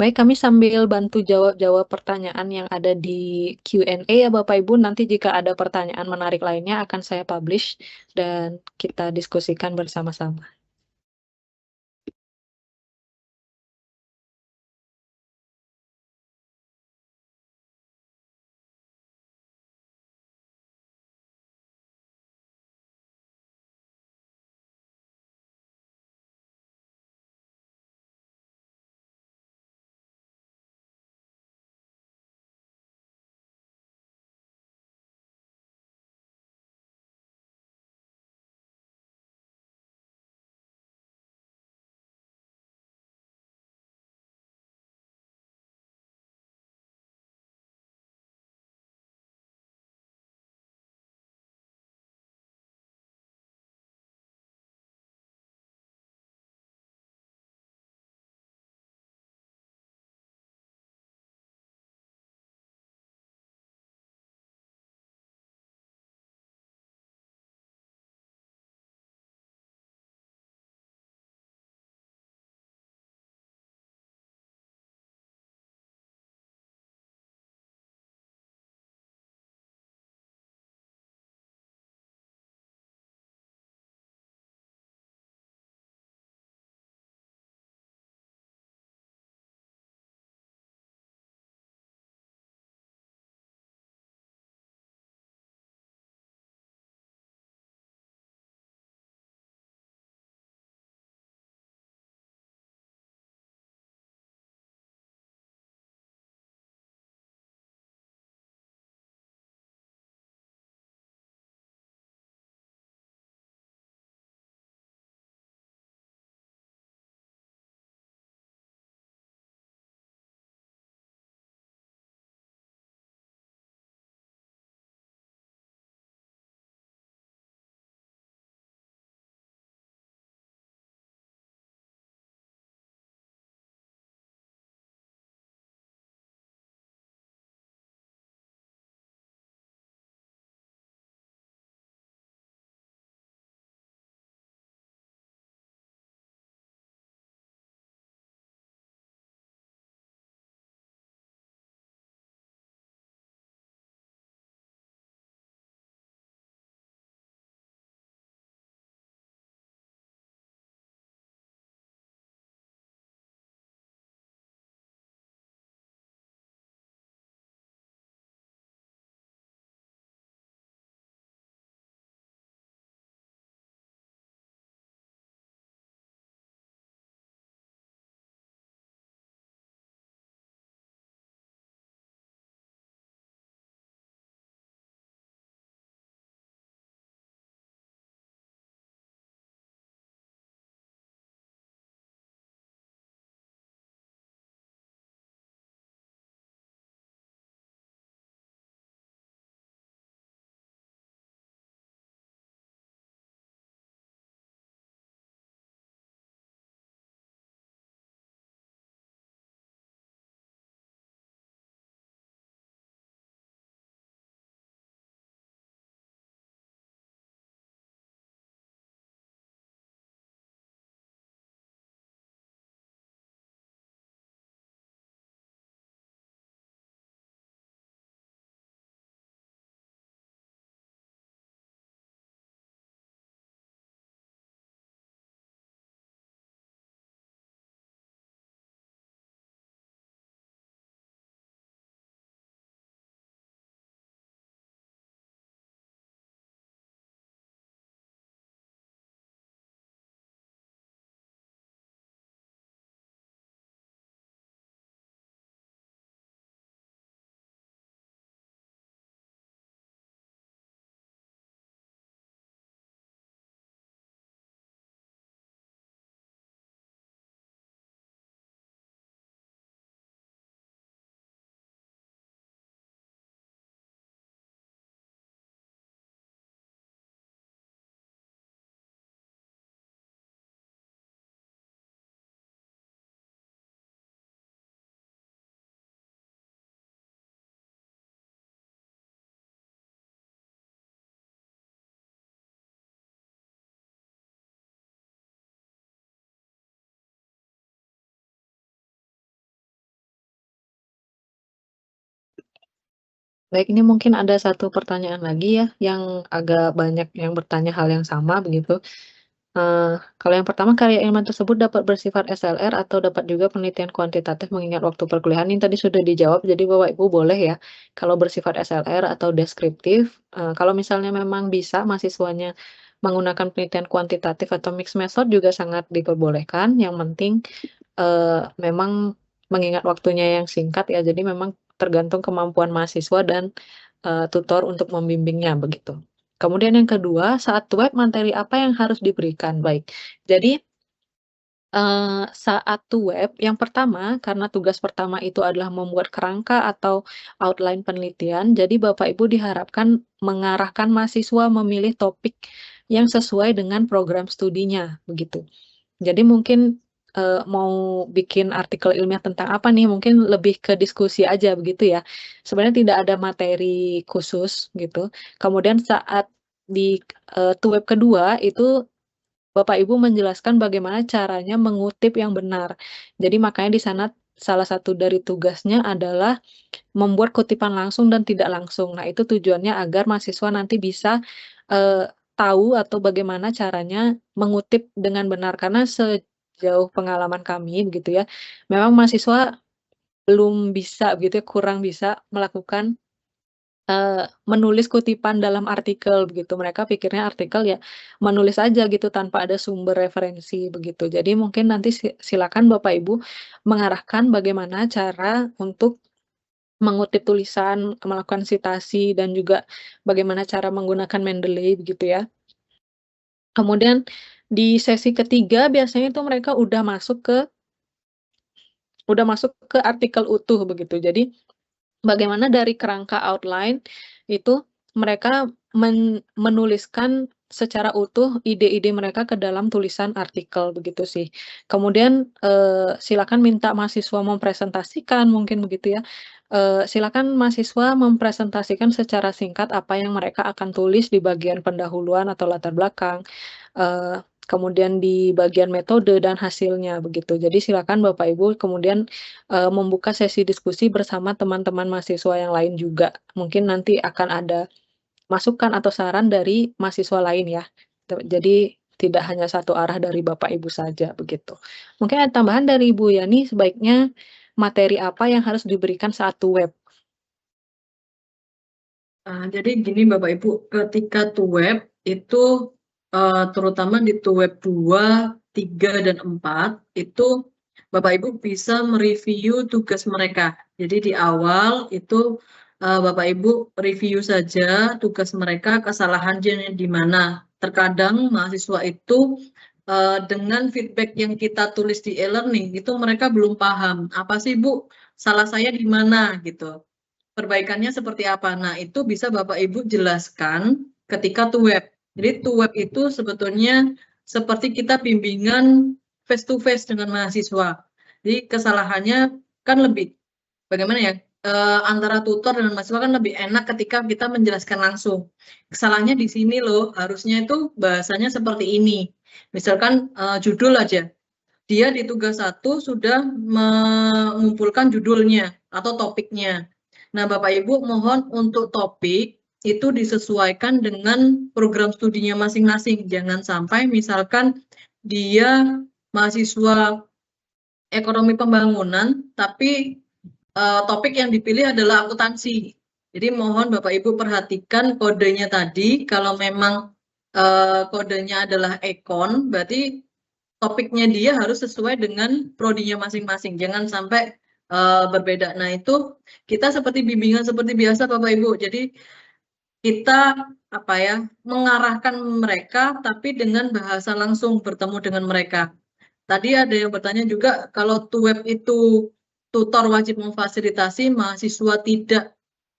Baik, kami sambil bantu jawab-jawab pertanyaan yang ada di Q&A ya Bapak Ibu. Nanti jika ada pertanyaan menarik lainnya akan saya publish dan kita diskusikan bersama-sama. Baik, ini mungkin ada satu pertanyaan lagi ya, yang agak banyak yang bertanya hal yang sama begitu. Kalau yang pertama, karya ilmuwan tersebut dapat bersifat SLR atau dapat juga penelitian kuantitatif mengingat waktu perkuliahan, ini tadi sudah dijawab, jadi Bapak Ibu boleh ya, kalau bersifat SLR atau deskriptif, kalau misalnya memang bisa mahasiswanya menggunakan penelitian kuantitatif atau mixed method juga sangat diperbolehkan, yang penting, memang mengingat waktunya yang singkat ya, jadi memang tergantung kemampuan mahasiswa dan, tutor untuk membimbingnya, begitu. Kemudian yang kedua, saat web materi apa yang harus diberikan? Baik, jadi, saat web yang pertama, karena tugas pertama itu adalah membuat kerangka atau outline penelitian, jadi Bapak Ibu diharapkan mengarahkan mahasiswa memilih topik yang sesuai dengan program studinya, begitu. Jadi mungkin, mau bikin artikel ilmiah tentang apa nih, mungkin lebih ke diskusi aja begitu ya. Sebenarnya tidak ada materi khusus gitu. Kemudian saat di, tuweb kedua itu Bapak Ibu menjelaskan bagaimana caranya mengutip yang benar. Jadi makanya di sana salah satu dari tugasnya adalah membuat kutipan langsung dan tidak langsung. Nah, itu tujuannya agar mahasiswa nanti bisa, tahu atau bagaimana caranya mengutip dengan benar. Karena sejauh pengalaman kami begitu ya, memang mahasiswa belum bisa begitu ya, kurang bisa melakukan, menulis kutipan dalam artikel begitu. Mereka pikirnya artikel ya menulis aja gitu tanpa ada sumber referensi begitu. Jadi mungkin nanti silakan Bapak Ibu mengarahkan bagaimana cara untuk mengutip tulisan, melakukan sitasi, dan juga bagaimana cara menggunakan Mendeley begitu ya. Kemudian di sesi ketiga biasanya itu mereka udah masuk ke artikel utuh begitu. Jadi bagaimana dari kerangka outline itu mereka menuliskan secara utuh ide-ide mereka ke dalam tulisan artikel begitu sih. Kemudian, silakan minta mahasiswa mempresentasikan mungkin begitu ya. Silakan mahasiswa mempresentasikan secara singkat apa yang mereka akan tulis di bagian pendahuluan atau latar belakang, kemudian di bagian metode dan hasilnya begitu. Jadi silakan Bapak Ibu kemudian membuka sesi diskusi bersama teman-teman mahasiswa yang lain juga. Mungkin nanti akan ada masukan atau saran dari mahasiswa lain ya. Jadi tidak hanya satu arah dari Bapak Ibu saja begitu. Mungkin ada tambahan dari Ibu Yani, sebaiknya materi apa yang harus diberikan saat web? Jadi gini Bapak Ibu, ketika web itu terutama di web 2, 3, dan 4 itu Bapak Ibu bisa mereview tugas mereka. Jadi di awal itu Bapak Ibu review saja tugas mereka, kesalahannya di mana. Terkadang mahasiswa itu dengan feedback yang kita tulis di e-learning itu mereka belum paham, apa sih Bu, salah saya di mana gitu. Perbaikannya seperti apa? Nah, itu bisa Bapak Ibu jelaskan ketika web. Jadi web itu sebetulnya seperti kita bimbingan face to face dengan mahasiswa. Jadi kesalahannya kan lebih bagaimana ya? Antara tutor dan mahasiswa kan lebih enak ketika kita menjelaskan langsung. Kesalahannya di sini loh, harusnya itu bahasanya seperti ini. Misalkan judul aja. Dia di tugas 1 sudah mengumpulkan judulnya atau topiknya. Nah, Bapak Ibu mohon untuk topik itu disesuaikan dengan program studinya masing-masing. Jangan sampai misalkan dia mahasiswa ekonomi pembangunan, tapi topik yang dipilih adalah akuntansi. Jadi mohon Bapak Ibu perhatikan kodenya tadi. Kalau memang kodenya adalah ekon, berarti topiknya dia harus sesuai dengan prodinya masing-masing. Jangan sampai berbeda. Nah, itu kita seperti bimbingan seperti biasa Bapak Ibu. Jadi kita mengarahkan mereka tapi dengan bahasa langsung bertemu dengan mereka. Tadi ada yang bertanya juga kalau web itu tutor wajib memfasilitasi, mahasiswa tidak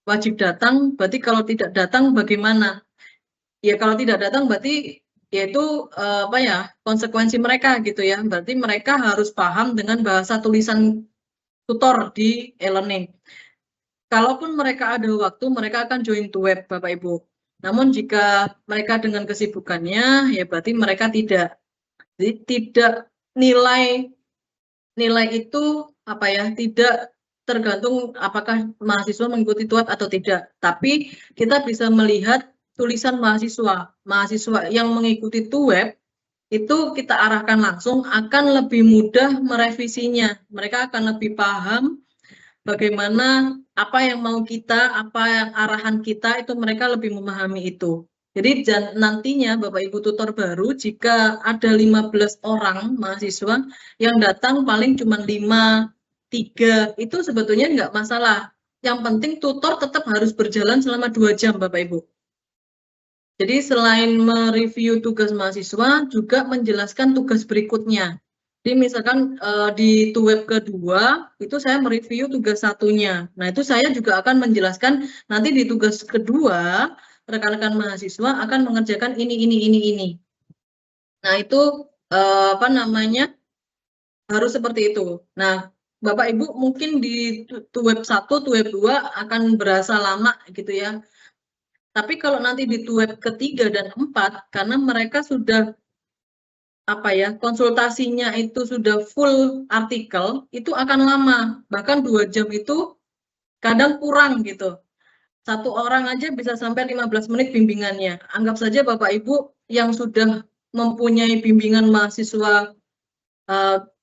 wajib datang, berarti kalau tidak datang bagaimana? Ya kalau tidak datang berarti yaitu konsekuensi mereka gitu ya. Berarti mereka harus paham dengan bahasa tulisan tutor di e-learning. Kalaupun mereka ada waktu, mereka akan join web Bapak Ibu. Namun jika mereka dengan kesibukannya, ya berarti mereka tidak. Jadi tidak nilai itu tidak tergantung apakah mahasiswa mengikuti TUEP atau tidak. Tapi kita bisa melihat tulisan mahasiswa. Mahasiswa yang mengikuti TUEP itu kita arahkan langsung akan lebih mudah merevisinya. Mereka akan lebih paham bagaimana apa yang mau kita, apa yang arahan kita, itu mereka lebih memahami itu. Jadi nantinya Bapak Ibu tutor baru, jika ada 15 orang mahasiswa yang datang paling cuma 5, 3, itu sebetulnya nggak masalah. Yang penting tutor tetap harus berjalan selama 2 jam Bapak Ibu. Jadi selain mereview tugas mahasiswa, juga menjelaskan tugas berikutnya. Jadi misalkan di TUEP kedua, itu saya mereview tugas satunya. Nah itu saya juga akan menjelaskan nanti di tugas kedua, rekan-rekan mahasiswa akan mengerjakan ini. Nah itu apa namanya, harus seperti itu. Nah Bapak Ibu mungkin di TUEP 1, TUEP 2 akan berasa lama gitu ya. Tapi kalau nanti di TUEP ketiga dan 4, karena mereka sudah konsultasinya itu sudah full artikel, itu akan lama. Bahkan 2 jam itu kadang kurang gitu. Satu orang aja bisa sampai 15 menit bimbingannya. Anggap saja Bapak Ibu yang sudah mempunyai bimbingan mahasiswa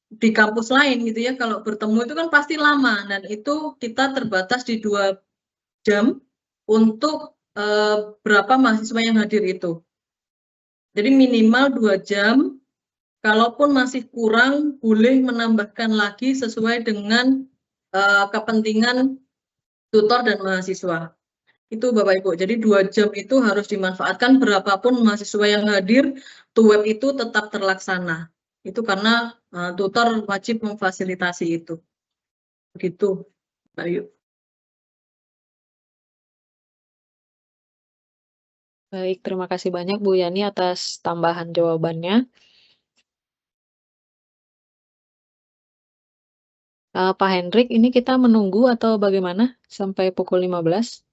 di kampus lain gitu ya, kalau bertemu itu kan pasti lama, dan itu kita terbatas di 2 jam untuk berapa mahasiswa yang hadir itu. Jadi minimal 2 jam, kalaupun masih kurang boleh menambahkan lagi sesuai dengan kepentingan tutor dan mahasiswa. Itu Bapak Ibu, jadi 2 jam itu harus dimanfaatkan, berapapun mahasiswa yang hadir, TUEP itu tetap terlaksana. Itu karena tutor wajib memfasilitasi itu. Begitu, Mbak Ayu. Baik, terima kasih banyak Bu Yani atas tambahan jawabannya. Pak Hendrik, ini kita menunggu atau bagaimana sampai pukul 15?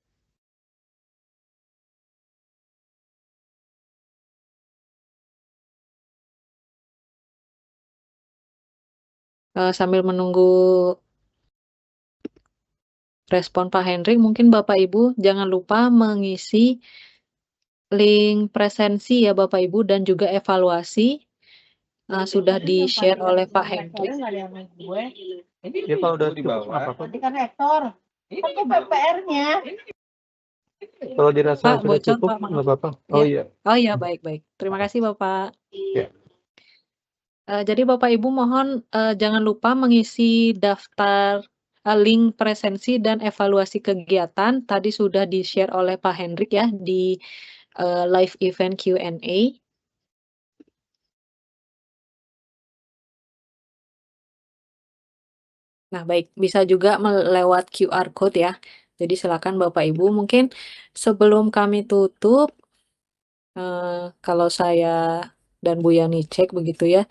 Sambil menunggu respon Pak Hendrik, mungkin Bapak Ibu jangan lupa mengisi link presensi ya Bapak Ibu, dan juga evaluasi sudah di-share oleh Pak Hendrik. Ya kalau udah cukup apa-apa. Nanti kan rektor. Itu PR-nya. Kalau dirasa Pak, sudah bocor, cukup, Pak, maaf. nggak apa-apa. Oh iya. Oh iya, baik-baik. Terima kasih Bapak. Ya. Jadi Bapak Ibu mohon jangan lupa mengisi daftar link presensi dan evaluasi kegiatan. Tadi sudah di-share oleh Pak Hendrik ya di live event Q&A. Nah, baik, bisa juga melewat QR code ya. Jadi silakan Bapak Ibu, mungkin sebelum kami tutup, kalau saya dan Bu Yani cek begitu ya,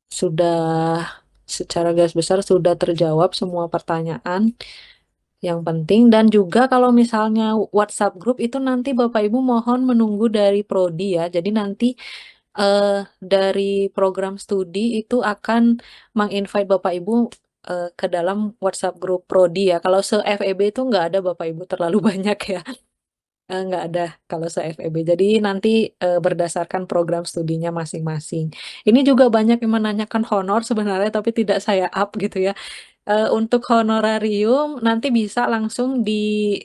sudah secara garis besar sudah terjawab semua pertanyaan yang penting. Dan juga kalau misalnya WhatsApp group itu nanti Bapak Ibu mohon menunggu dari Prodi ya. Jadi nanti dari program studi itu akan menginvite Bapak Ibu ke dalam WhatsApp group Prodi ya. Kalau se-FEB itu nggak ada Bapak Ibu, terlalu banyak ya. Nggak ada kalau se-FEB. Jadi nanti berdasarkan program studinya masing-masing. Ini juga banyak yang menanyakan honor sebenarnya, tapi tidak saya up gitu ya. Untuk honorarium nanti bisa langsung di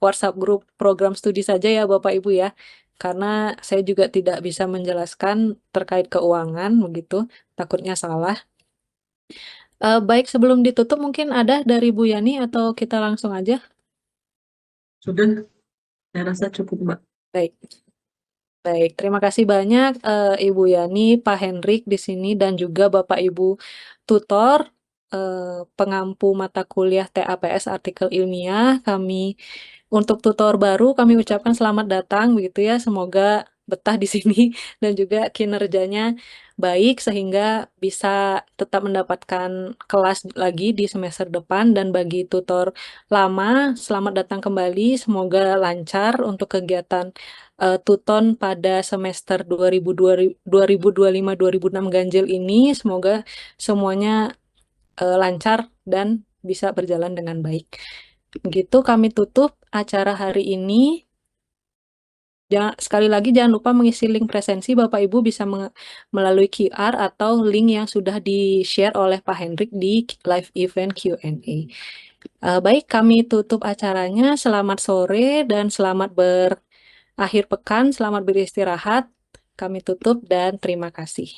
WhatsApp grup program studi saja ya Bapak Ibu ya. Karena saya juga tidak bisa menjelaskan terkait keuangan begitu, takutnya salah. Baik, sebelum ditutup mungkin ada dari Bu Yani atau kita langsung aja? Sudah, saya rasa cukup Mbak. Baik. Baik, terima kasih banyak Ibu Yani, Pak Hendrik di sini, dan juga Bapak Ibu tutor pengampu mata kuliah TAPS artikel ilmiah. Untuk tutor baru kami ucapkan selamat datang begitu ya. Semoga betah di sini dan juga kinerjanya baik sehingga bisa tetap mendapatkan kelas lagi di semester depan. Dan bagi tutor lama, selamat datang kembali. Semoga lancar untuk kegiatan Tuton pada semester 2025-2026 ganjil ini. Semoga semuanya lancar dan bisa berjalan dengan baik. Begitu kami tutup acara hari ini. Sekali lagi jangan lupa mengisi link presensi. Bapak Ibu bisa melalui QR atau link yang sudah di-share oleh Pak Hendrik di live event Q&A. Baik, kami tutup acaranya. Selamat sore dan selamat berakhir pekan, selamat beristirahat. Kami tutup dan terima kasih.